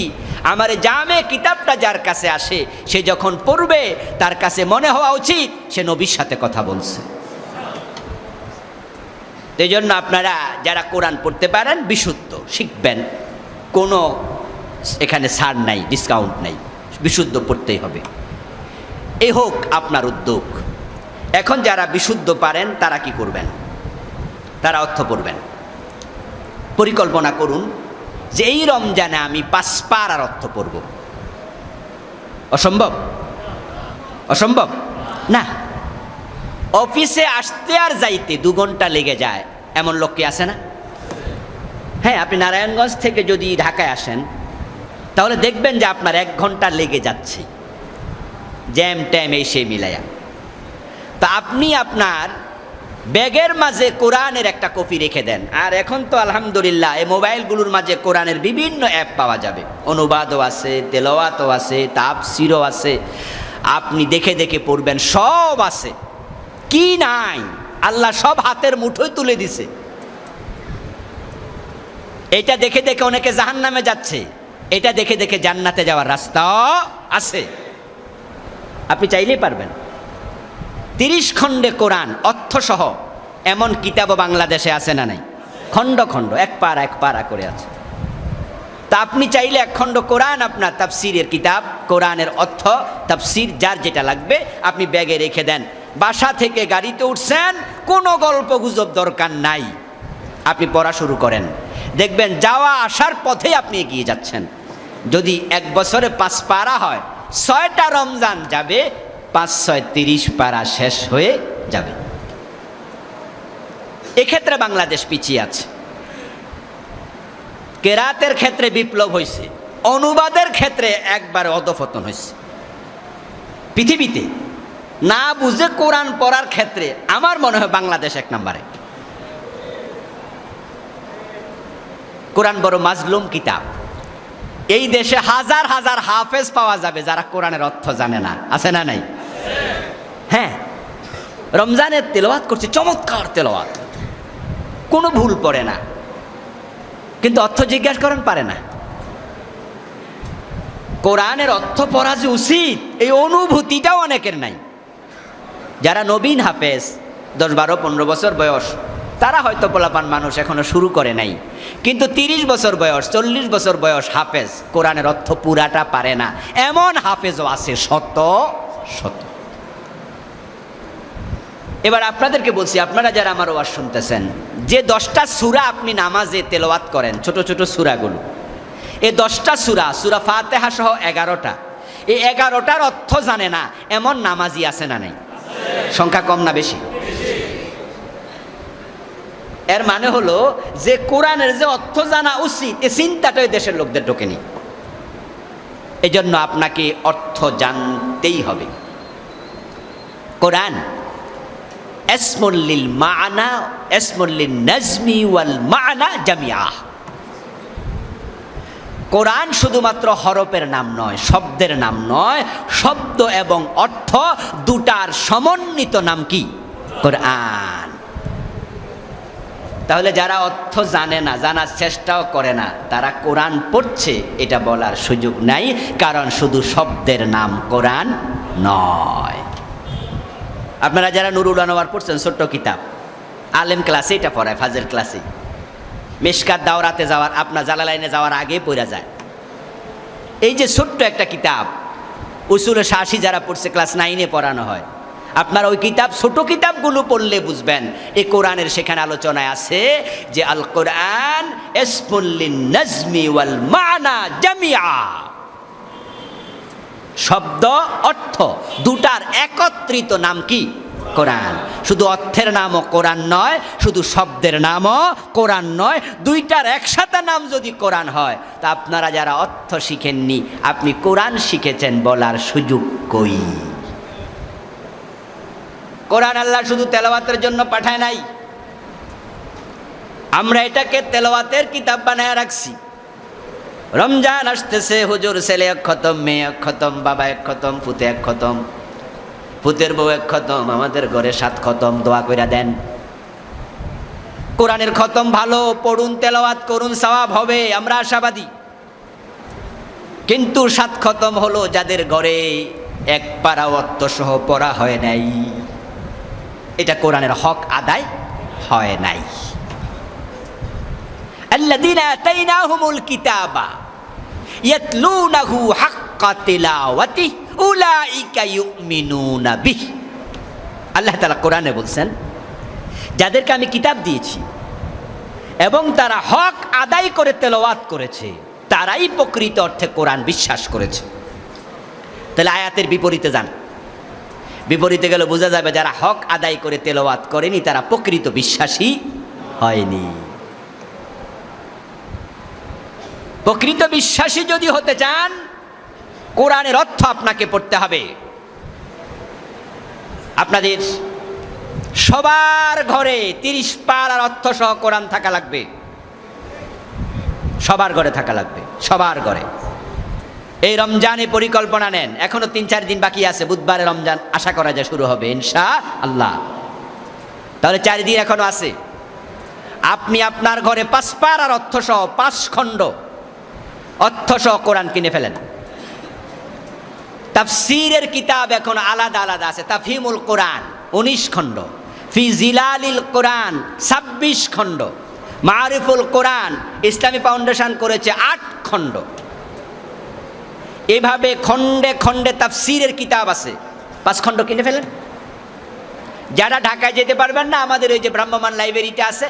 আমার জামে কিতাবটা যার কাছে আসে, সে যখন পড়বে তার কাছে মনে হওয়া উচিত সে নবীর সাথে কথা বলছে। এই জন্য আপনারা যারা কোরআন পড়তে পারেন বিশুদ্ধ শিখবেন, কোনো এখানে ছাড় নাই, ডিসকাউন্ট নাই, বিশুদ্ধ পড়তেই হবে। এই হোক আপনার উদ্যোগ। এখন যারা বিশুদ্ধ পারেন তারা কি করবেন? তারা অর্থ পড়বেন। পরিকল্পনা করুন যে এই রমজানে আমি 5 পারার অর্থ পড়ব। অসম্ভব? অসম্ভব না। অফিসে আসতে আর যাইতে 2 ঘন্টা লেগে যায়, এমন লোক কি আছে না? হ্যাঁ, আপনি নারায়ণগঞ্জ থেকে যদি ঢাকায় আসেন তাহলে দেখবেন যে আপনার 1 ঘন্টা লেগে যাচ্ছে, জ্যাম ট্যাম এই সেই মিলাইয়া। তা আপনি আপনার ব্যাগের মাঝে কোরআনের একটা কপি রেখে দেন। আর এখন তো আলহামদুলিল্লাহ এই মোবাইলগুলোর মাঝে কোরআনের বিভিন্ন অ্যাপ পাওয়া যাবে, অনুবাদও আছে, তেলাওয়াতও আছে, তাফসীরও আছে। আপনি দেখে দেখে পড়বেন, সব আছে। কি নাই? আল্লাহ সব হাতের মুঠোয় তুলে দিছে। এটা দেখে দেখে অনেকে জাহান্নামে যাচ্ছে, এটা দেখে দেখে জান্নাতে যাওয়ার রাস্তাও আছে। আপনি চাইলেই পারবেন। 30 খণ্ডে কোরআন অর্থসহ এমন কিতাবও বাংলাদেশে আছে না নাই? খণ্ড খণ্ড, এক পারা করে আছে। তা আপনি চাইলে 1 খণ্ড কোরআন আপনার তাফসীরের কিতাব, কোরআনের অর্থ তাফসীর যার যেটা লাগবে আপনি ব্যাগে রেখে দেন। বাসা থেকে গাড়িতে উঠছেন, কোনো গল্প গুজব দরকার নাই, আপনি পড়া শুরু করেন। দেখবেন যাওয়া আসার পথেই আপনি এগিয়ে যাচ্ছেন। যদি 1 বছরে 5 পারা হয়, 6টা রমজান যাবে, 5 6 30 পারা শেষ হয়ে যাবে। এক্ষেত্রে বাংলাদেশ পিছিয়ে আছে। কেরাতের ক্ষেত্রে বিপ্লব হয়েছে, অনুবাদের ক্ষেত্রে একবারে অধঃপতন হয়েছে। পৃথিবীতে না বুঝে কোরআন পড়ার ক্ষেত্রে আমার মনে হয় বাংলাদেশ 1 নম্বরে। কোরআন বড় মাজলুম কিতাব। এই দেশে হাজার হাজার হাফেজ পাওয়া যাবে যারা কোরআনের অর্থ জানে না, আছে না নাই? হ্যাঁ, রমজানের তেলাওয়াত করছে, চমৎকার তেলাওয়াত, কোনো ভুল পড়ে না, কিন্তু অর্থ জিজ্ঞাসা করেন পারে না। কোরআনের অর্থ পড়া যে উচিত এই অনুভূতিটাও অনেকের নাই। যারা নবীন হাফেজ, 10 12 15 বছর বয়স, তারা হয়তো পোলাপান মানুষ এখনো শুরু করে নাই, কিন্তু 30 বছর বয়স 40 বছর বয়স হাফেজ কোরআনের অর্থ পুরাটা পারে না, এমন হাফেজও আছে শত শত। এবার আপনাদেরকে বলছি, আপনারা যারা আমার ওয়াজ শুনতেছেন, যে 10টা সূরা আপনি নামাজে তেলাওয়াত করেন, ছোট ছোট সূরাগুলো, এই 10টা সূরা, সূরা ফাতিহা সহ 11টা, এই 11টার অর্থ জানে না এমন নামাজি আছে না নাই? সংখ্যা কম না বেশি? এর মানে হলো যে কোরআনের যে অর্থ জানা উচিত এই চিন্তাটাই দেশের লোকদের ঢোকেনি। এই জন্য আপনাকে অর্থ জানতেই হবে। কোরআন ইসমুল লিল মা'না, ইসমুল লিন নাজমি ওয়াল মা'না জামিআ। কোরআন শুধুমাত্র হরফের নাম নয়, শব্দের নাম নয়, শব্দ এবং অর্থ দুটার সমন্বিত নাম কি? কোরআন। তাহলে যারা অর্থ জানে না, জানার চেষ্টাও করে না, তারা কোরআন পড়ছে এটা বলার সুযোগ নাই, কারণ শুধু শব্দের নাম কোরআন নয়। আপনারা যারা নুরুল আনোয়ার পড়ছেন, ছোট্ট কিতাব, আলেম ক্লাসে এটা পড়ায়, ফাজেল ক্লাসে, মিশকাত দাওরাতে যাওয়ার, আপনার জালালাইনে যাওয়ার আগে পড়া যায়। এই যে ছোট্ট একটা কিতাব, উসুলে শাসি যারা পড়ছে ক্লাস 9-এ পড়ানো হয়, আপনার ওই কিতাব, ছোট কিতাবগুলো পড়লে বুঝবেন এই কোরআনের সেখানে আলোচনায় আছে যে আল কোরআন ইসমুল লিন নাজমি ওয়াল মা'না জামিআ। শব্দ অর্থ দুটার একত্রিত নাম কি? কোরআন। শুধু অর্থের নামও কোরআন নয়, শুধু শব্দের নামও কোরআন নয়, দুইটার একসাথে নাম যদি কোরআন হয়, তা আপনারা যারা অর্থ শিখেননি, আপনি কোরআন শিখেছেন বলার সুযোগ কই? কোরআন আল্লাহ শুধু তেলাওয়াতের জন্য পাঠায় নাই, আমরা এটাকে তেলাওয়াতের কিতাব বানায় রাখছি। রমজান আসতেছে, হুজুর ছেলে 1 খতম, মেয়ে 1 খতম, বাবা 1 খতম, পুতে 1 খতম, পুতের বউ 1 খতম, আমাদের ঘরে 7 খতম, দোয়া কইরা দেন। কোরআনের খতম ভালো, পড়ুন, তেলাওয়াত করুন, সওয়াব হবে, আমরা আশাবাদী। কিন্তু 7 খতম হলো যাদের ঘরে 1 পারা অর্থ সহ পড়া হয় নাই, এটা কোরআনের হক আদায় হয় নাই। আল্লাযীনা আতাইনাহুমুল কিতাবা ইয়াতলুনাহু হাক্কা তিলাওয়াতিহি উলাইকা ইউমিনুনা বিহি। আল্লাহ তাআলা কোরআনে বলছেন, যাদেরকে আমি কিতাব দিয়েছি এবং তারা হক আদায় করে তেলাওয়াত করেছে, তারাই প্রকৃত অর্থে কোরআন বিশ্বাস করেছে। তাহলে আয়াতের বিপরীতে যান, বিপরীতে গেলে বোঝা যাবে যারা হক আদায় করে তেলাওয়াত করেনি তারা প্রকৃত বিশ্বাসী হয়নি। প্রকৃত বিশ্বাসী যদি হতে চান, কোরআনের অর্থ আপনাকে পড়তে হবে। আপনাদের সবার ঘরে 30 পারার অর্থ সহ কোরআন থাকা লাগবে, সবার ঘরে থাকা লাগবে, সবার ঘরে। এই রমজানে পরিকল্পনা নেন, এখনো 3-4 দিন বাকি আছে, বুধবারে রমজান আশা করা যায় শুরু হবে ইনশাআল্লাহ। তাহলে 4 দিন এখনো আছে। আপনি আপনার ঘরে 5 পারার অর্থ সহ 5 খণ্ড অর্থ সহ কোরআন কিনে ফেলেন। তাফসীরের কিতাব এখন আলাদা আলাদা আছে। তাফহিমুল কোরআন 19 খণ্ড, ফি জিলালিল কোরআন 26 খণ্ড, মারিফুল কোরআন ইসলামী ফাউন্ডেশন করেছে 8 খণ্ড। এভাবে খণ্ডে খণ্ডে তাফসীরের কিতাব আছে, 5 খণ্ড কিনে ফেলেন। যারা ঢাকায় যেতে পারবেন না, আমাদের ওই যে ভ্রাম্যমাণ লাইব্রেরিটা আছে,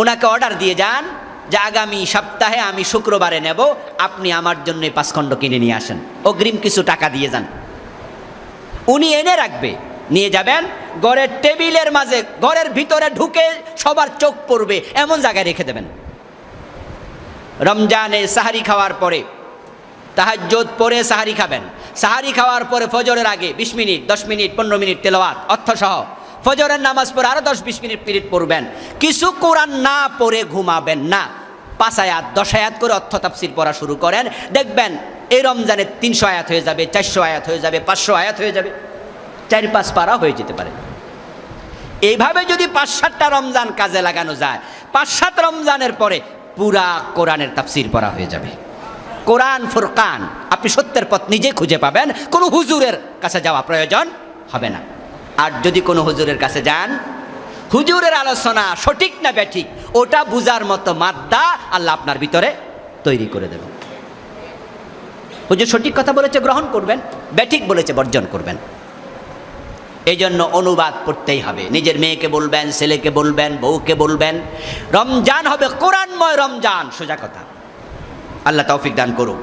ওনাকে অর্ডার দিয়ে যান যে আগামী সপ্তাহে আমি শুক্রবারে নেব, আপনি আমার জন্য 5 খণ্ড কিনে নিয়ে আসেন, অগ্রিম কিছু টাকা দিয়ে যান। উনি এনে রাখবে, নিয়ে যাবেন, ঘরের টেবিলের মাঝে, ঘরের ভিতরে ঢুকে সবার চোখ পড়বে এমন জায়গায় রেখে দেবেন। রমজানে সাহারি খাওয়ার পরে তাহাজ্জুদ পড়ে সাহারি খাবেন, সাহারি খাওয়ার পরে ফজরের আগে 20 মিনিট, 10 মিনিট, 15 মিনিট তেলাওয়াত অর্থ সহ, ফজরের নামাজ পড়ে আরো 10-20 মিনিট পড়বেন। কিছু কোরআন না পড়ে ঘুমাবেন না, 5 আয়াত 10 আয়াত করে অর্থ তাফসীর পড়া শুরু করেন। দেখবেন এই রমজানে 300 আয়াত হয়ে যাবে, 400 আয়াত হয়ে যাবে, 500 আয়াত হয়ে যাবে, 4-5 পারা হয়ে যেতে পারে। এইভাবে যদি 5-7টা রমজান কাজে লাগানো যায়, 5-7 রমজানের পরে পুরা কোরআনের তাফসীর পড়া হয়ে যাবে। কোরআন ফুরকান, আপনি সত্যের পথ নিজে খুঁজে পাবেন, কোনো হুজুরের কাছে যাওয়া প্রয়োজন হবে না। আর যদি কোনো হুজুরের কাছে যান, হুজুরের আলোচনা সঠিক না ব্যাঠিক ওটা বুঝার মতো মাদ্দা আল্লাহ আপনার ভিতরে তৈরি করে দেবেন। হুজুর সঠিক কথা বলেছে গ্রহণ করবেন, ব্যাঠিক বলেছে বর্জন করবেন। এই জন্য অনুবাদ পড়তেই হবে। নিজের মেয়েকে বলবেন, ছেলেকে বলবেন, বউকে বলবেন, রমজান হবে কোরআনময় রমজান। সোজা কথা। আল্লাহ তৌফিক দান করুক।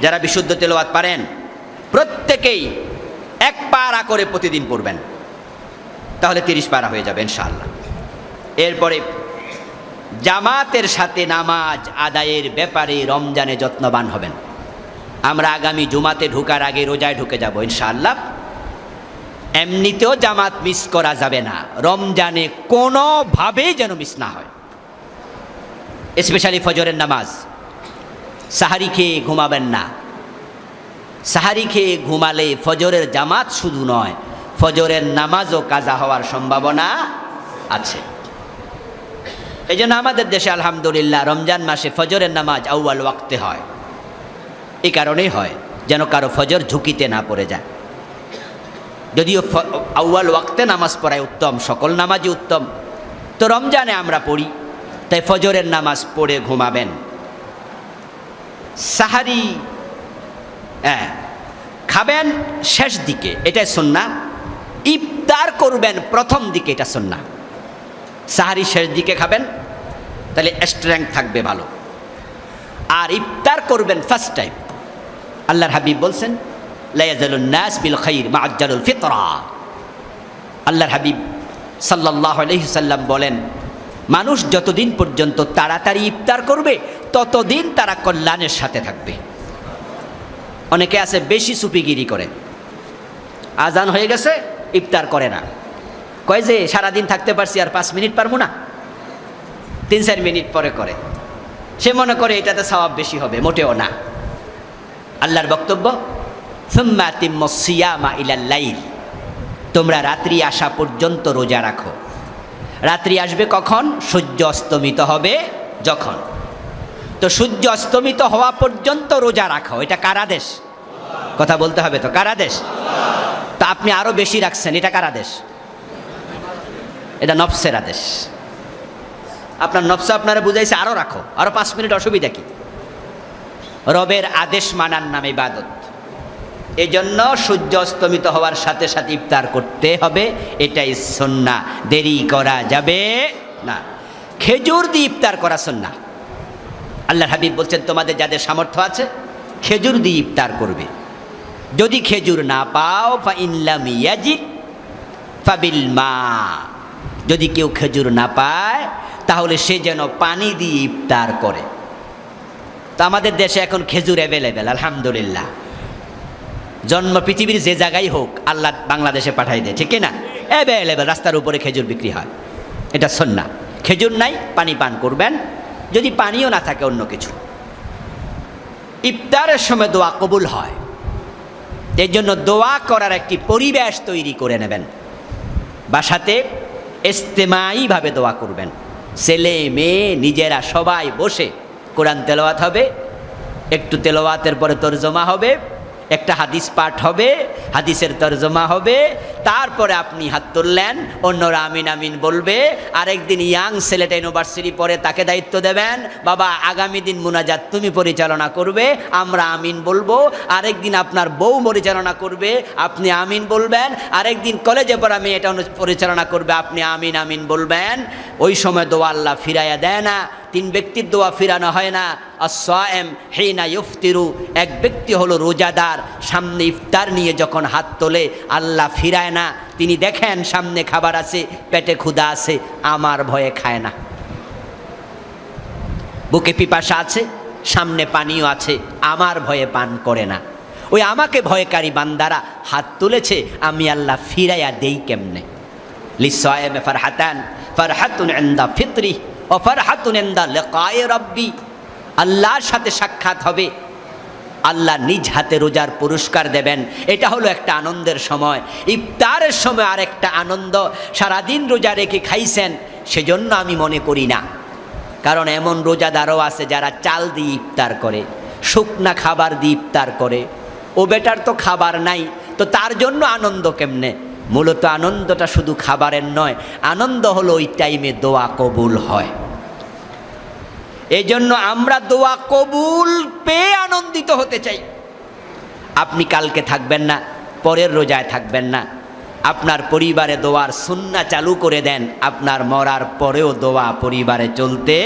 যারা বিশুদ্ধ তেলাওয়াত পারেন প্রত্যেকেই 1 পারা করে প্রতিদিন পড়বেন, তাহলে 30 পারা হয়ে যাবে ইনশাআল্লাহ। এরপরে জামাতের সাথে নামাজ আদায়ের ব্যাপারে রমজানে যত্নবান হবেন। আমরা আগামী জুমাতে ঢোকার আগে রোজায় ঢুকে যাব ইনশাআল্লাহ। এমনিতেও জামাত মিস করা যাবে না, রমজানে কোনোভাবেই যেন মিস না হয়। স্পেশালি ফজরের নামাজ। সাহারি খেয়ে ঘুমাবেন না। সাহারি খেয়ে ঘুমালে ফজরের জামাত শুধু নয়, ফজরের নামাজও কাজা হওয়ার সম্ভাবনা আছে। এই জন্য আমাদের দেশে আলহামদুলিল্লাহ রমজান মাসে ফজরের নামাজ আউয়াল ওয়াক্তে হয়। এই কারণেই হয় যেন কারো ফজর ঝুঁকিতে না পড়ে যায়। যদিও আউয়াল ওয়াক্তে নামাজ পড়াই উত্তম, সকল নামাজই উত্তম, তো রমজানে আমরা পড়ি, তাই ফজরের নামাজ পড়ে ঘুমাবেন। সাহারি খাবেন শেষ দিকে, এটাই সুন্নাহ। ইফতার করবেন প্রথম দিকে, এটা সুন্নাহ। সাহারি শেষ দিকে খাবেন, তাহলে স্ট্রেংথ থাকবে ভালো। আর ইফতার করবেন ফার্স্ট টাইম। আল্লাহর হাবিব বলছেন, লা ইয়াজালুন নাস বিল খাইর মা আজ্জালুল ফিতরা। আল্লাহর হাবিব সাল্লাল্লাহু আলাইহি সাল্লাম বলেন, মানুষ যতদিন পর্যন্ত তাড়াতাড়ি ইফতার করবে ততদিন তারা কল্যাণের সাথে থাকবে। অনেকে আছে বেশি সুপিগিরি করে, আজান হয়ে গেছে ইফতার করে না, কয় যে সারাদিন থাকতে পারছি আর 5 মিনিট পারবো না, 3-4 মিনিট পরে করে। সে মনে করে এটাতে সওয়াব বেশি হবে, মোটেও না। আল্লাহর বক্তব্য, সুম্মা আতিম্মুস সিয়ামা ইলাল লাইল, তোমরা রাত্রি আসা পর্যন্ত রোজা রাখো। রাত্রি আসবে কখন? সূর্য অস্তমিত হবে যখন। তো সূর্য অস্তমিত হওয়া পর্যন্ত রোজা রাখো, এটা কার আদেশ? কথা বলতে হবে তো, কার আদেশ? তা আপনি আরো বেশি রাখছেন, এটা কার আদেশ? এটা নফসের আদেশ। আপনার নফস আপনারা বুঝাইছে আরও রাখো, আরও 5 মিনিট, অসুবিধা কি? রবের আদেশ মানার নাম ইবাদত। এই জন্য সূর্য অস্তমিত হওয়ার সাথে সাথে ইফতার করতে হবে, এটাই সুন্নাহ, দেরি করা যাবে না। খেজুর দিয়ে ইফতার করা সুন্নাহ। আল্লাহর হাবিব বলছেন, তোমাদের যাদের সামর্থ্য আছে খেজুর দিয়ে ইফতার করবে। যদি খেজুর না পাও ফা ইনলাম ইয়াজিদ ফাবিল মা, যদি কেউ খেজুর না পায় তাহলে সে যেন পানি দিয়ে ইফতার করে। তো আমাদের দেশে এখন খেজুর অ্যাভেলেবেল, আলহামদুলিল্লাহ। জন্ম পৃথিবীর যে জায়গায় হোক আল্লাহ বাংলাদেশে পাঠাই দেয়, ঠিক না? অ্যাভেলেবেল, রাস্তার উপরে খেজুর বিক্রি হয়, এটা সুন্নাহ। খেজুর নাই, পানি পান করবেন, যদি পানিও না থাকে অন্য কিছু। ইফতারের সময় দোয়া কবুল হয়, এর জন্য দোয়া করার একটি পরিবেশ তৈরি করে নেবেন। বাসাতে ইজতেমাইভাবে দোয়া করবেন, ছেলে মেয়ে নিজেরা সবাই বসে কোরআন তেলাওয়াত হবে, একটু তেলাওয়াতের পরে তরজমা হবে, একটা হাদিস পাঠ হবে, হাদিসের তরজমা হবে, তারপরে আপনি হাত তুললেন, অন্যরা আমিন আমিন বলবে। আরেকদিন ইয়াং ছেলেটা ইউনিভার্সিটি পড়ে, তাকে দায়িত্ব দেবেন, বাবা আগামী দিন মুনাজাত তুমি পরিচালনা করবে, আমরা আমিন বলবো। আরেকদিন আপনার বউ পরিচালনা করবে, আপনি আমিন বলবেন। আরেকদিন কলেজে পড়া মেয়ে এটা পরিচালনা করবে, আপনি আমিন আমিন বলবেন। ওই সময় দোয়া আল্লাহ ফিরাইয়া দেয় না। 3 ব্যক্তির দোয়া ফিরানো হয় না। আস-সায়েম হিনা ইফতিরু, এক ব্যক্তি হলো রোজাদার, সামনে ইফতার নিয়ে যখন হাত তোলে আল্লাহ ফিরায় না। তিনি দেখেন সামনে খাবার আছে, পেটে ক্ষুধা আছে, আমার ভয়ে খায় না। বুকে পিপাসা আছে, সামনে পানিও আছে, আমার ভয়ে পান করে না। ওই আমাকে ভয়কারী বান্দারা হাত তুলেছে, আমি আল্লাহ ফিরাইয়া দেই কেমনে? লিস-সায়েমে ফারহাতান, ফারহাতুন ইনদা ফিতরি ও ফারহাতুন ইনদা লিকায়ে রাব্বি। আল্লাহর সাথে সাক্ষাৎ হবে, আল্লাহ নিজ হাতে রোজার পুরস্কার দেবেন। এটা হলো একটা আনন্দের সময়। ইফতারের সময় আরেকটা আনন্দ, সারাদিন রোজা রেখে খাইছেন সেজন্য আমি মনে করি না। কারণ এমন রোজাদারও আছে যারা চাল দিয়ে ইফতার করে, শুকনা খাবার দিয়ে ইফতার করে। ও বেটার তো খাবার নাই, তো তার জন্য আনন্দ কেমনে? মূলত আনন্দটা শুধু খাবারের নয়, আনন্দ হলো ওই টাইমে দোয়া কবুল হয়। এই জন্য আমরা দোয়া কবুল পেয়ে আনন্দিত হতে চাই। আপনি কালকে থাকবেন না, পরের রোজায় থাকবেন না, আপনার পরিবারে দোয়ার সুন্নাহ চালু করে দেন, আপনার মরার পরেও দোয়া পরিবারে চলতে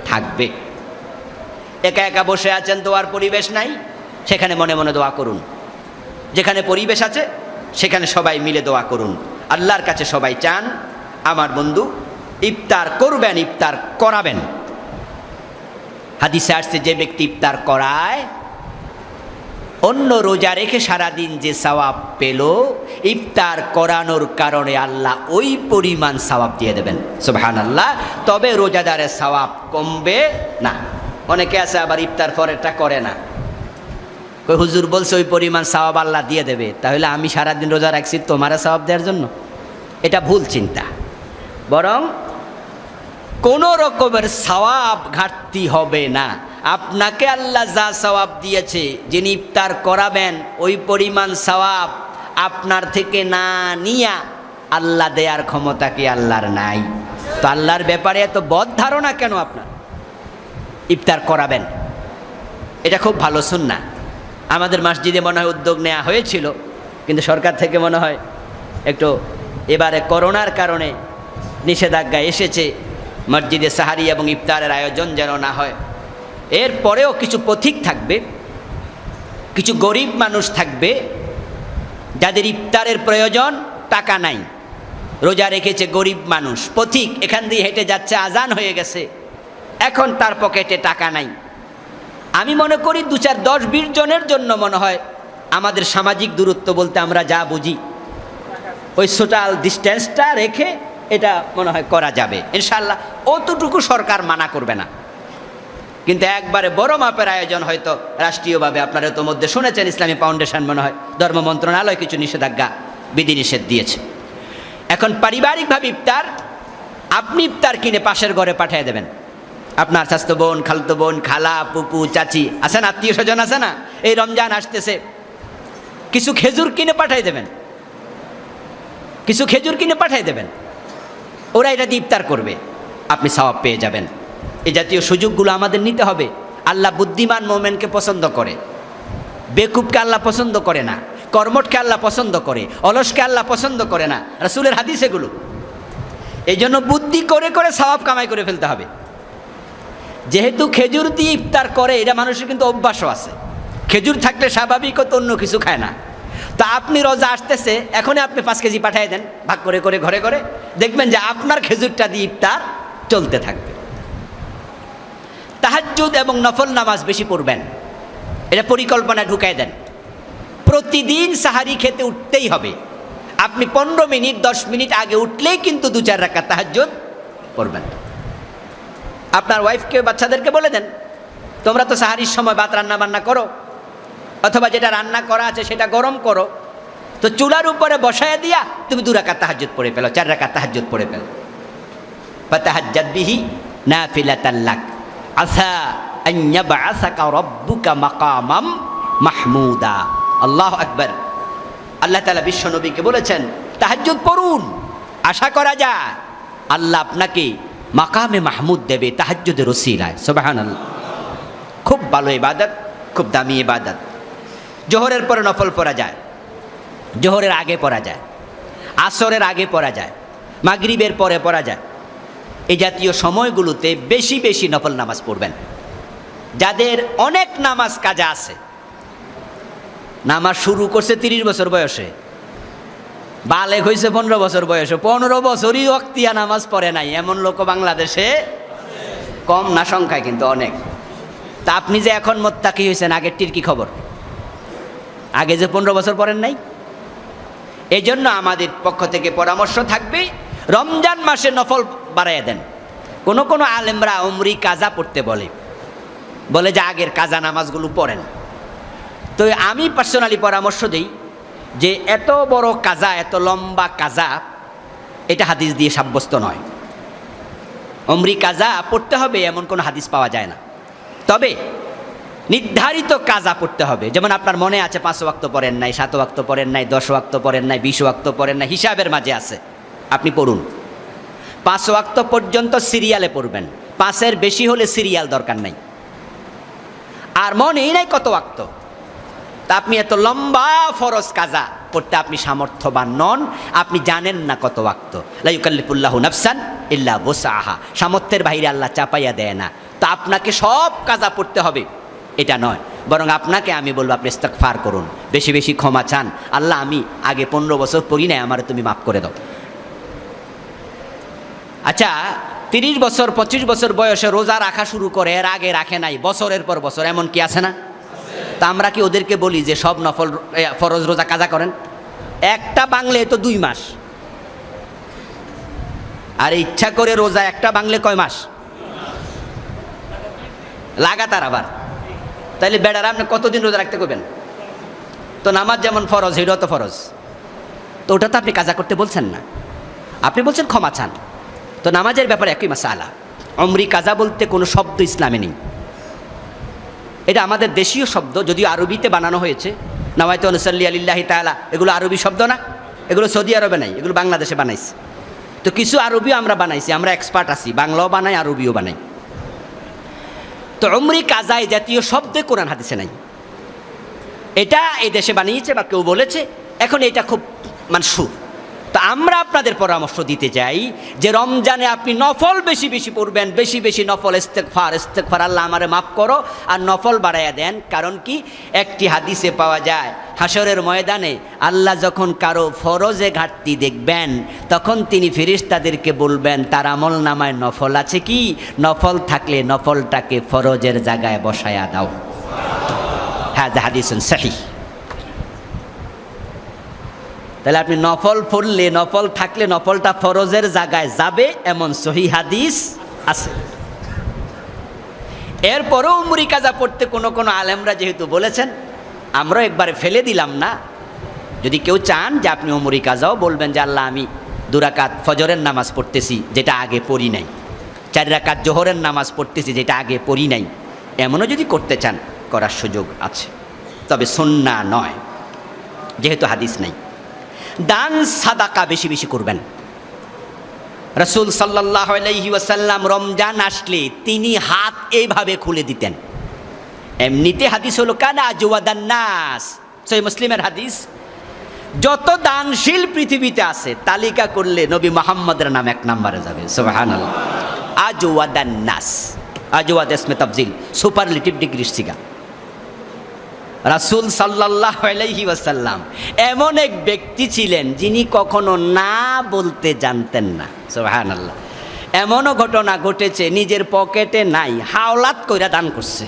থাকবে। একা একা বসে আছেন, দোয়ার পরিবেশ নাই, সেখানে মনে মনে দোয়া করুন। যেখানে পরিবেশ আছে সেখানে সবাই মিলে দোয়া করুন। আল্লাহর কাছে সবাই চান, আমার বন্ধু ইফতার করবেন, ইফতার করাবেন। হাদিসে আসছে, যে ব্যক্তি ইফতার করায়, অন্য রোজা রেখে সারাদিন যে সওয়াব পেল, ইফতার করানোর কারণে আল্লাহ ওই পরিমাণ সওয়াব দিয়ে দেবেন। সুবহানাল্লাহ। তবে রোজাদারের সওয়াব কমবে না। অনেকে আছে আবার ইফতার পরেরটা করে না, কই হুজুর বলছে ওই পরিমাণ সওয়াব আল্লাহ দিয়ে দেবে, তাহলে আমি সারাদিন রোজা রাখছি তোমারে সওয়াব দেওয়ার জন্য? এটা ভুল চিন্তা। বরং কোনো রকমের সওয়াব ঘাটতি হবে না। আপনাকে আল্লাহ যা সওয়াব দিয়েছে, যিনি ইফতার করাবেন, ওই পরিমাণ সওয়াব আপনার থেকে না নিয়া আল্লাহ দেয়ার ক্ষমতা কি আল্লাহর নাই? তো আল্লাহর ব্যাপারে এত বদ ধারণা কেন আপনার? ইফতার করাবেন, এটা খুব ভালো সুন্নাহ। আমাদের মসজিদে মনে হয় উদ্যোগ নেওয়া হয়েছিল, কিন্তু সরকার থেকে মনে হয় একটু এবারে করোনার কারণে নিষেধাজ্ঞা এসেছে, মসজিদে সাহারি এবং ইফতারের আয়োজন যেন না হয়। এরপরেও কিছু পথিক থাকবে, কিছু গরিব মানুষ থাকবে যাদের ইফতারের প্রয়োজন, টাকা নাই, রোজা রেখেছে, গরিব মানুষ, পথিক, এখান দিয়ে হেঁটে যাচ্ছে, আজান হয়ে গেছে, এখন তার পকেটে টাকা নাই। আমি মনে করি 2, 4, 10, 20 জনের জন্য মনে হয় আমাদের সামাজিক দূরত্ব বলতে আমরা যা বুঝি, ওই সোশ্যাল ডিস্টেন্সটা রেখে এটা মনে হয় করা যাবে ইনশাআল্লাহ। অতটুকু সরকার মানা করবে না। কিন্তু একবারে বড় মাপের আয়োজন হয়তো রাষ্ট্রীয়ভাবে, আপনারা তো মধ্যে শুনেছেন, ইসলামী ফাউন্ডেশন মনে হয়, ধর্ম মন্ত্রণালয় কিছু নিষেধাজ্ঞা বিধিনিষেধ দিয়েছে। এখন পারিবারিকভাবে ইফতার, আপনি ইফতার কিনে পাশের ঘরে পাঠিয়ে দেবেন। আপনার স্বাস্থ্য বোন, খালতো বোন, খালা, পুপু, চাচি আছেন, আত্মীয় স্বজন আছে না, এই রমজান আসতেছে, কিছু খেজুর কিনে পাঠিয়ে দেবেন, কিছু খেজুর কিনে পাঠিয়ে দেবেন, ওরা এটা দিয়ে ইফতার করবে। আপনি সওয়াব পেয়ে যাবেন। এই জাতীয় সুযোগগুলো আমাদের নিতে হবে। আল্লাহ বুদ্ধিমান মোমেনকে পছন্দ করে, বেকুবকে আল্লাহ পছন্দ করে না, কর্মঠকে আল্লাহ পছন্দ করে, অলসকে আল্লাহ পছন্দ করে না। রাসূলের হাদিস এগুলো। এই জন্য বুদ্ধি করে করে সওয়াব কামাই করে ফেলতে হবে। যেহেতু খেজুর দিয়ে ইফতার করে, এটা মানুষের কিন্তু অভ্যাসও আছে। খেজুর থাকলে স্বাভাবিক তো অন্য কিছু খায় না। তা আপনি রোজা আসতেছে, এখনই আপনি 5 কেজি পাঠিয়ে দেন ভাগ করে করে ঘরে ঘরে, দেখবেন যে আপনার খেজুরটা দিয়ে ইফতার চলতে থাকবে। তাহাজ্জুদ এবং নফল নামাজ বেশি পড়বেন, এটা পরিকল্পনা ঢুকাই দেন। প্রতিদিন সাহারি খেতে উঠতেই হবে। আপনি 15 মিনিট 10 মিনিট আগে উঠলেই কিন্তু 2-4 রাকাত তাহাজ্জুদ পড়বেন। আপনার ওয়াইফকে, বাচ্চাদেরকে বলে দেন, তোমরা তো সাহারির সময় ভাত রান্না বান্না করো, অথবা যেটা রান্না করা আছে সেটা গরম করো, তো চুলার উপরে বসায় দিয়া তুমি 2 রাকাত তাহাজ্জুদ পড়ে ফেলো, 4 রাকাত তাহাজ্জুদ পড়ে ফেলো। ফাতাহাজ্জাদ বিহি নাফিলাতাল লাক আসা আন ইয়াবআসাকা রাব্বুকা মাকামাম মাহমুদা। আল্লাহু আকবার। আল্লাহ তাআলা বিশ্ব নবীকে বলেছেন তাহাজ্জুদ পড়ুন, আশা করা যায় আল্লাহ আপনাকে মাকামে মাহমুদ দেবে তাহাজ্জুদের ওসিলায়। সুবহানাল্লাহ। খুব ভালো ইবাদত, খুব দামি ইবাদত। জোহরের পরে নফল পড়া যায়, জোহরের আগে পড়া যায়, আসরের আগে পড়া যায়, মাগরিবের পরে পড়া যায়। এই জাতীয় সময়গুলোতে বেশি বেশি নফল নামাজ পড়বেন। যাদের অনেক নামাজ কাজা আছে, নামাজ শুরু করছে 30 বছর বয়সে, বালেগ হয়েছে 15 বছর বয়সে, 15 বছরই ওয়াক্তিয়া নামাজ পড়ে নাই, এমন লোক বাংলাদেশে কম না, সংখ্যায় কিন্তু অনেক। তা আপনি যে এখন মোত্তাকি হয়েছেন, আগেরটির কি খবর? আগে যে 15 বছর পড়েন নাই। এই জন্য আমাদের পক্ষ থেকে পরামর্শ থাকবে, রমজান মাসে নফল বাড়াইয়া দেন। কোনো কোনো আলেমরা উমরি কাজা পড়তে বলে যে আগের কাজা নামাজগুলো পড়েন। তো আমি পার্সোনালি পরামর্শ দিই যে এত বড় কাজা, এত লম্বা কাজা, এটা হাদিস দিয়ে সাব্যস্ত নয়। উমরি কাজা পড়তে হবে এমন কোনো হাদিস পাওয়া যায় না। তবে নির্ধারিত কাজা পড়তে হবে। যেমন আপনার মনে আছে 5 ওয়াক্ত পড়েন নাই, 7 ওয়াক্ত পড়েন নাই, 10 ওয়াক্ত পড়েন নাই, 20 ওয়াক্ত পড়েন নাই, হিসাবের মাঝে আছে, আপনি পড়ুন। 5 ওয়াক্ত পর্যন্ত সিরিয়ালে পড়বেন, 5-এর বেশি হলে সিরিয়াল দরকার নাই। আর মনেই নাই কত ওয়াক্ত, তা আপনি এত লম্বা ফরজ কাজা করতে আপনি সামর্থ্যবান নন, আপনি জানেন না কত ওয়াক্ত। লা ইউকাল্লিফুল্লাহু নাফসান ইল্লা ওয়াসআহা, সামর্থ্যের বাইরে আল্লাহ চাপাইয়া দেয় না। তা আপনাকে সব কাজা পড়তে হবে এটা নয়, বরং আপনাকে আমি বলবো আপনি ইস্তিগফার করুন, বেশি বেশি ক্ষমা চান। আল্লাহ, আমি আগে 15 বছর পড়ি নাই, আমার তুমি মাফ করে দাও। আচ্ছা, 30 বছর 25 বছর বয়সে রোজা রাখা শুরু করে, এর আগে রাখে নাই, বছরের পর বছর, এমন কি আছে না? তা আমরা কি ওদেরকে বলি যে সব নফল ফরজ রোজা কাজা করেন? একটা বাংলে তো 2 মাস, আর ইচ্ছা করে রোজা একটা বাংলে কয় মাস? লাগাতার। আবার তাইলে বেড়ারা আপনি কতদিন রোজা রাখতে করবেন? তো নামাজ যেমন ফরজ, এটাও তো ফরজ, তো ওটা তো আপনি কাজা করতে বলছেন না, আপনি বলছেন ক্ষমা চান। তো নামাজের ব্যাপারে একই মাসালা। উমরি কাজা বলতে কোনো শব্দ ইসলামে নেই, এটা আমাদের দেশীয় শব্দ, যদিও আরবিতে বানানো হয়েছে। নাওয়াইতু আনুসাল্লি আলিল্লাহি তাআলা, এগুলো আরবি শব্দ না, এগুলো সৌদি আরবে নাই, এগুলো বাংলাদেশে বানাইছে। তো কিছু আরবিও আমরা বানাইছি, আমরা এক্সপার্ট আছি, বাংলাও বানাই, আরবিও বানাই। তো উমরি কাজা এই জাতীয় শব্দে কোরআন হাদিসে নাই। এটা এই দেশে বানিয়েছে বা কেউ বলেছে, এখন এটা খুব মানসুর। তো আমরা আপনাদের পরামর্শ দিতে চাই যে রমজানে আপনি নফল বেশি বেশি পড়বেন, বেশি বেশি নফল, ইস্তেগফার, আল্লাহ আমারে মাফ করো, আর নফল বাড়াইয়া দেন। কারণ কি, একটি হাদিসে পাওয়া যায় হাসরের ময়দানে আল্লাহ যখন কারো ফরজে ঘাটতি দেখবেন, তখন তিনি ফেরেশতাদেরকে বলবেন তার আমল নামায় নফল আছে কি, নফল থাকলে নফলটাকে ফরজের জায়গায় বসায়া দাও। হ্যাঁ, হাদিসুন সহিহ। তাহলে আপনি নফল পড়লে, নফল থাকলে নফলটা ফরজের জায়গায় যাবে, এমন সহিহ হাদিস আছে। এরপরও উমরি কাজা পড়তে কোনো কোনো আলেমরা যেহেতু বলেছেন, আমরা একবারে ফেলে দিলাম না। যদি কেউ চান যে আপনি উমরি কাজাও বলবেন যে আল্লাহ, আমি 2 রাকাত ফজরের নামাজ পড়তেছি যেটা আগে পড়ি নাই, 4 রাকাত জোহরের নামাজ পড়তেছি যেটা আগে পড়ি নাই, এমনও যদি করতে চান করার সুযোগ আছে, তবে সুন্নাহ নয়, যেহেতু হাদিস নাই। দান সাদাকা বেশি বেশি করবেন। রাসূল সাল্লাল্লাহু আলাইহি ওয়াসাল্লাম রমজান আসলে তিনি হাত এইভাবে খুলে দিতেন। এমনিতে হাদিস হলো কানা আজওয়াদান নাস, সহিহ মুসলিমের হাদিস। যত দানশীল পৃথিবীতে আছে তালিকা করলে নবী মুহাম্মদের নাম এক নম্বরে যাবে। সুবহানাল্লাহ। আজওয়াদান নাস, আজওয়াদ ইসমে তাফজিল, সুপারলেটিভ ডিগ্রি সিগা। রাসূল সাল্লাল্লাহু আলাইহি ওয়াসাল্লাম এমন এক ব্যক্তি ছিলেন যিনি কখনো না বলতে জানতেন না। সুবহানাল্লাহ। এমনও ঘটনা ঘটেছে নিজের পকেটে নাই, হাওলাত কইরা দান করছে।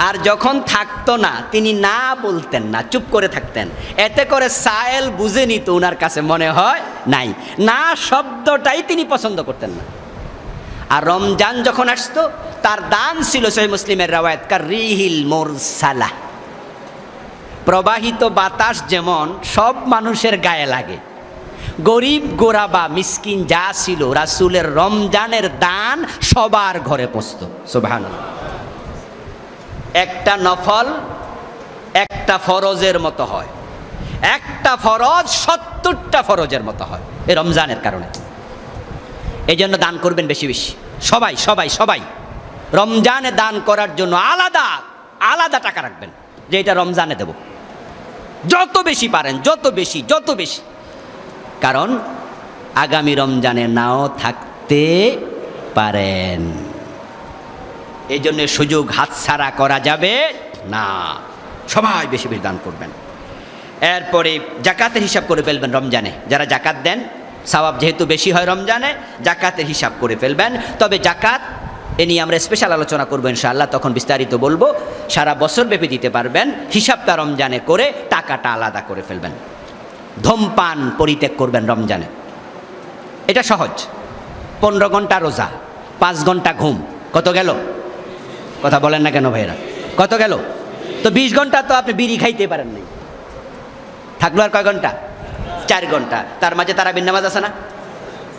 আর যখন থাকতো না তিনি না বলতেন না, চুপ করে থাকতেন। এতে করে সায়েল বুঝে নিত ওনার কাছে মনে হয় নাই, না শব্দটাই তিনি পছন্দ করতেন না। আর রমজান যখন আসতো তার দান ছিল সহিহ মুসলিমের রাওয়ায়াত কার রিহিল মুরসালা, প্রবাহিত বাতাস যেমন সব মানুষের গায়ে লাগে, গরিব গোরাবা মিসকিন যা ছিল রাসূলের রমজানের দান সবার ঘরে পৌঁছতো। সুবহানাল্লাহ। একটা নফল একটা ফরজের মতো হয়, একটা ফরজ 70টা ফরজের মতো হয় এই রমজানের কারণে। এই জন্য দান করবেন বেশি বেশি, সবাই সবাই সবাই রমজানে দান করার জন্য আলাদা আলাদা টাকা রাখবেন যে এটা রমজানে দেব। যত বেশি পারেন, যত বেশি যত বেশি, কারণ আগামী রমজানে নাও থাকতে পারেন। এই জন্য সুযোগ হাতছাড়া করা যাবে না, সবাই বেশি বেশি দান করবেন। এরপরে জাকাতের হিসাব করে ফেলবেন রমজানে। যারা জাকাত দেন সওয়াব যেহেতু বেশি হয় রমজানে, জাকাতের হিসাব করে ফেলবেন। তবে জাকাত এ নিয়ে আমরা স্পেশাল আলোচনা করবো ইনশাআল্লাহ, তখন বিস্তারিত বলবো। সারা বছর ব্যাপী দিতে পারবেন, হিসাবটা রমজানে করে টাকাটা আলাদা করে ফেলবেন। ধূমপান পরিত্যাগ করবেন রমজানে, এটা সহজ। 15 ঘন্টা রোজা, 5 ঘন্টা ঘুম, কত গেল? কথা বলেন না কেন ভাইয়েরা? কত গেল? তো 20 ঘন্টা তো আপনি বিড়ি খাইতে পারেন নাই, থাকলো আর কয় ঘন্টা? 4 ঘন্টা। তার মাঝে তারাবির নামাজ আছে না,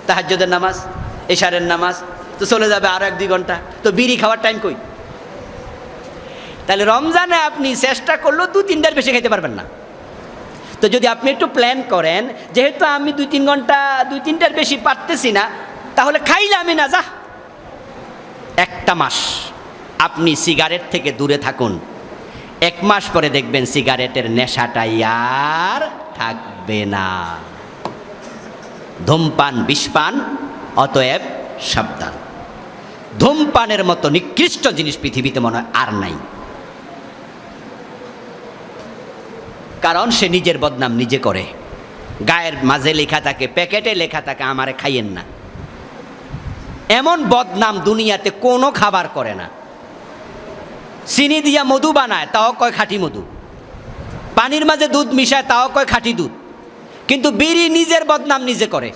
তাহাজ্জুদের নামাজ, এশারের নামাজ, তো চলে যাবে আরো 1-2 ঘন্টা। তো বিড়ি খাওয়ার টাইম কই? তাহলে রমজানে আপনি চেষ্টা করলেও 2-3টার বেশি খাইতে পারবেন না। তো যদি আপনি একটু প্ল্যান করেন, যেহেতু আমি 2-3 ঘন্টা 2-3টার বেশি পারতেছি না, তাহলে খাইলে আমি না, যা 1টা মাস আপনি সিগারেট থেকে দূরে থাকুন। 1 মাস পরে দেখবেন সিগারেটের নেশাটাই আর থাকবে না। ধূমপান বিষপান, অতএব সাবধান। ধূমপানের মতো নিকৃষ্ট জিনিস পৃথিবীতে মনে হয় আর নাই, কারণ সে নিজের বদনাম নিজে করে। গায়ের মাঝে লেখা থাকে, প্যাকেটে লেখা থাকে আমারে খাইয়েন না। এমন বদনাম দুনিয়াতে কোনো খাবার করে না। চিনি দিয়া মধু বানায়, তাও কয় খাঁটি মধু। পানির মাঝে দুধ মিশায়, তাও কয় খাঁটি দুধ। কিন্তু বিড়ি নিজের বদনাম নিজে করে।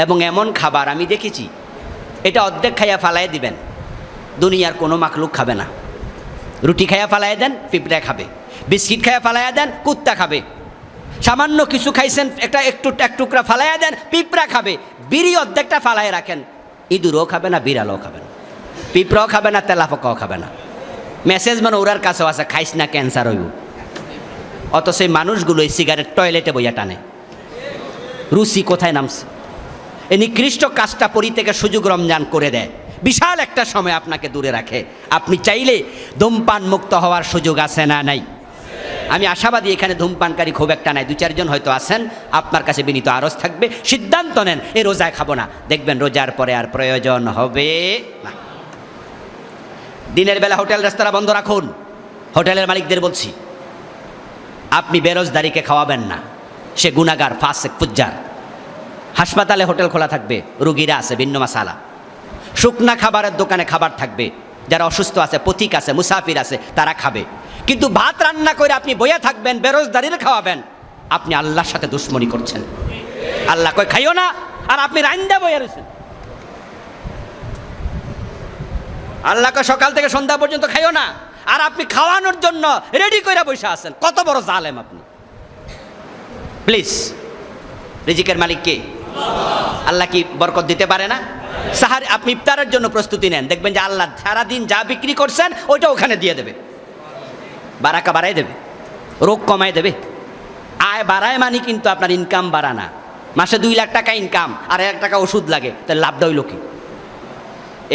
এবং এমন খাবার আমি দেখেছি, এটা অর্ধেক খাইয়া ফালাই দিবেন, দুনিয়ার কোনো মাখলুক খাবে না। রুটি খাইয়া ফালাই দেন, পিঁপড়া খাবে। বিস্কিট খাইয়া ফালাইয়া দেন, কুত্তা খাবে। সামান্য কিছু খাইছেন, এক টুকরা ফালাইয়া দেন, পিঁপড়া খাবে। বিড়ি অর্ধেকটা ফালাই রাখেন, ইঁদুরও খাবে না, বিড়ালও খাবে না, পিঁপড়াও খাবে না, তেলাপোকাও খাবে না। মেসেজ মানে ওরার কাছেও আছে, খাইস না ক্যান্সার হইব। অত সেই মানুষগুলো এই সিগারেট টয়লেটে বইয়া টানে। রুচি কোথায় নামছে? এই নিকৃষ্ট কাজটা পরিত্যাগের সুযোগ রমজান করে দেয়, বিশাল একটা সময় আপনাকে দূরে রাখে। আপনি চাইলে ধূমপান মুক্ত হওয়ার সুযোগ আছে না নাই? আমি আশাবাদী এখানে ধূমপানকারী খুব একটা নাই, 2-4 জন হয়তো আছেন। আপনার কাছে বিনীত আরজ থাকবে, সিদ্ধান্ত নেন এই রোজায় খাবো না। দেখবেন রোজার পরে আর প্রয়োজন হবে না। দিনের বেলা হোটেল রেস্তোরাঁ বন্ধ রাখুন। হোটেলের মালিকদের বলছি, আপনি বেরোজদারিকে খাওয়াবেন না, সে গুনাহগার, ফাসিক, ফুজ্জার। হাসপাতালে হোটেল খোলা থাকবে, রুগীরা আছে, ভিন্ন মাসালা। শুকনা খাবারের দোকানে খাবার থাকবে, যারা অসুস্থ আছে, পথিক আছে, মুসাফির আছে, তারা খাবে। কিন্তু ভাত রান্না করে আপনি বইয়া থাকবেন, বেরোজদারিরে খাওয়াবেন, আপনি আল্লাহর সাথে দুশ্মনী করছেন। আল্লাহ কয় খাইও না, আর আপনি রান্দা বইয়া রয়েছেন। আল্লাহ কয় সকাল থেকে সন্ধ্যা পর্যন্ত খাইও না, আর আপনি খাওয়ানোর জন্য রেডি করে বসে আছেন। কত বড় জালেম আপনি! প্লিজ, রিজিকের মালিক কে? আল্লাহ কি বরকত দিতে পারে না? সাহার আপনি ইফতারের জন্য প্রস্তুতি নেন, দেখবেন যে আল্লাহ সারাদিন যা বিক্রি করছেন ওইটা ওখানে দিয়ে দেবে, বারাকা বাড়াই দেবে, রোগ কমায় দেবে। আয় বাড়ায় মানে কিন্তু আপনার ইনকাম বাড়ানা, মাসে 2 লাখ টাকা ইনকাম আর 1 লাখ টাকা ওষুধ লাগে, তাহলে লাভটা হইল কি?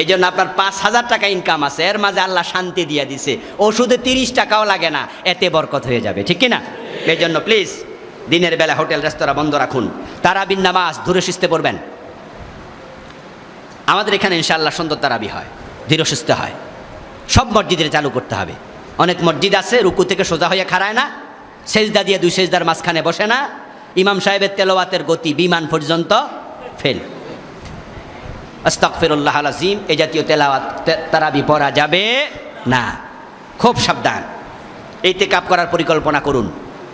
এই জন্য আপনার 5,000 টাকা ইনকাম আছে, এর মাঝে আল্লাহ শান্তি দিয়ে দিছে, ওষুধে 30 টাকাও লাগে না, এতে বরকত হয়ে যাবে, ঠিক কিনা? এই জন্য প্লিজ দিনের বেলা হোটেল রেস্তোরাঁ বন্ধ রাখুন, তারাবির নামাজ ধীরে সুস্থে পড়বেন। আমাদের এখানে ইনশাআল্লাহ সুন্দর তারাবি হয়, ধীরে সুস্থে হয়, সব মসজিদে চালু করতে হবে। অনেক মসজিদ আছে রুকু থেকে সোজা হয়ে খাড়ায় না, সেজদা দিয়ে 2 সেজদার মাঝখানে বসে না, ইমাম সাহেবের তেলাওয়াতের গতি বিমান পর্যন্ত ফেল। আস্তাগফিরুল্লাহ আল আযীম, এই জাতীয় তেলাওয়াত তারাবি পড়া যাবে না, খুব সাবধান। ইতিকাফ করার পরিকল্পনা করুন।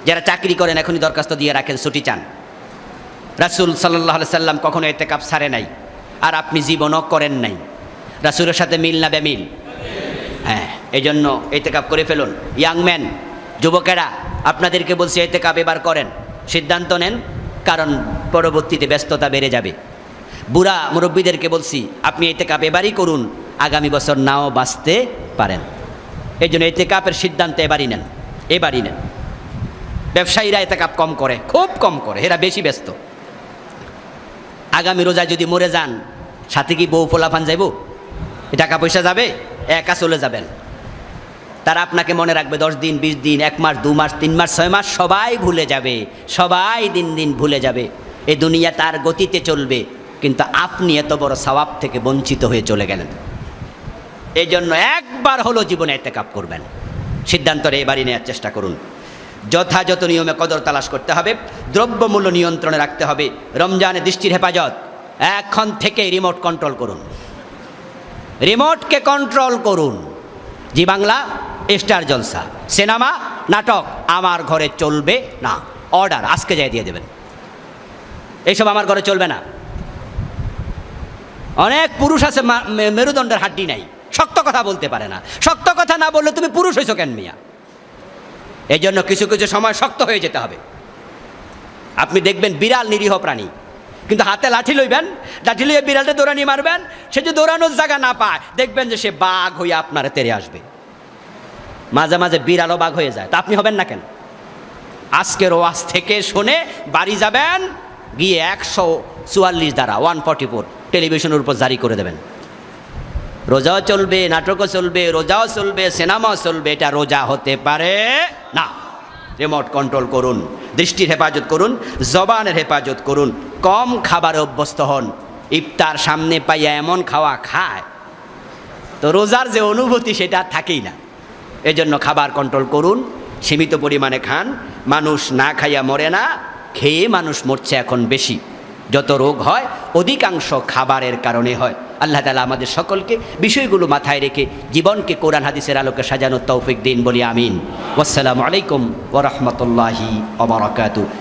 যারা চাকরি করেন এখনই দরখাস্ত দিয়ে রাখেন, ছুটি চান। রাসূল সাল্লাল্লাহু আলাইহি সাল্লাম কখনো ইতিকাফ ছাড়ে নাই, আর আপনি জীবনও করেন নাই। রাসূলের সাথে মিল না বেমিল? হ্যাঁ, এই জন্য ইতিকাফ করে ফেলুন। ইয়াংম্যান, যুবকেরা, আপনাদেরকে বলছি ইতিকাফ এবার করেন, সিদ্ধান্ত নেন, কারণ পরবর্তীতে ব্যস্ততা বেড়ে যাবে। বুড়া মুরব্বীদেরকে বলছি আপনি ইতিকাফ এবারই করুন, আগামী বছর নাও বাঁচতে পারেন। এই জন্য ইতিকাফের সিদ্ধান্ত এবারই নেন, এবারই নেন। ব্যবসায়ীরা ইতিকাফ কম করে, খুব কম করে, এরা বেশি ব্যস্ত। আগামী রোজায় যদি মরে যান, সাথে কি বউ পোলাপান যাইব? টাকা পয়সা যাবে? একা চলে যাবেন। তারা আপনাকে মনে রাখবে 10 দিন, 20 দিন, 1 মাস, 2 মাস, 3 মাস, 6 মাস, সবাই ভুলে যাবে, সবাই দিন দিন ভুলে যাবে। এই দুনিয়া তার গতিতে চলবে, কিন্তু আপনি এত বড় সওয়াব থেকে বঞ্চিত হয়ে চলে গেলেন। এই জন্য একবার হলো জীবনে ইতিকাফ করবেন, সিদ্ধান্তটা এবারই নেওয়ার চেষ্টা করুন। যথাযথ নিয়মে কদর তালাশ করতে হবে, দ্রব্যমূল্য নিয়ন্ত্রণে রাখতে হবে, রমজানে দৃষ্টির হেফাজত। এখন থেকে রিমোট কন্ট্রোল করুন, রিমোটকে কন্ট্রোল করুন। জি বাংলা, স্টার জলসা, সিনেমা, নাটক আমার ঘরে চলবে না, অর্ডার আজকে যাই দিয়ে দেবেন। এইসব আমার ঘরে চলবে না। অনেক পুরুষ আছে মেরুদণ্ডের হাড্ডি নাই, শক্ত কথা বলতে পারে না। শক্ত কথা না বললে তুমি পুরুষ হয়েছো কেন মিয়া? এই জন্য কিছু কিছু সময় শক্ত হয়ে যেতে হবে। আপনি দেখবেন বিড়াল নিরীহ প্রাণী, কিন্তু হাতে লাঠি লইবেন, লাঠি লইয়ে বিড়ালটা দৌড়ানি মারবেন, সে যে দৌড়ানোর জায়গা না পায়, দেখবেন যে সে বাঘ হয়ে আপনার তেড়ে আসবে। মাঝে মাঝে বিড়ালও বাঘ হয়ে যায়, তা আপনি হবেন না কেন? আজকের ওয়াজ থেকে শুনে বাড়ি যাবেন, গিয়ে 144 দ্বারা 144 টেলিভিশনের উপর জারি করে দেবেন। রোজাও চলবে, নাটকও চলবে, রোজাও চলবে, সিনেমাও চলবে, এটা রোজা হতে পারে না। রিমোট কন্ট্রোল করুন, দৃষ্টির হেফাজত করুন, জবানের হেফাজত করুন, কম খাবারে অভ্যস্ত হন। ইফতার সামনে পাইয়া এমন খাওয়া খায়, তো রোজার যে অনুভূতি সেটা থাকেই না। এজন্য খাবার কন্ট্রোল করুন, সীমিত পরিমাণে খান। মানুষ না খাইয়া মরে না, খেয়ে মানুষ মরছে এখন বেশি। যত রোগ হয় অধিকাংশ খাবারের কারণে হয়। আল্লাহ তাআলা আমাদের সকলকে বিষয়গুলো মাথায় রেখে জীবনকে কোরআন হাদিসের আলোকে সাজানোর তৌফিক দিন বলি আমিন। ওয়াসসালামু আলাইকুম ওয়া রাহমাতুল্লাহি ওয়া বারাকাতুহু।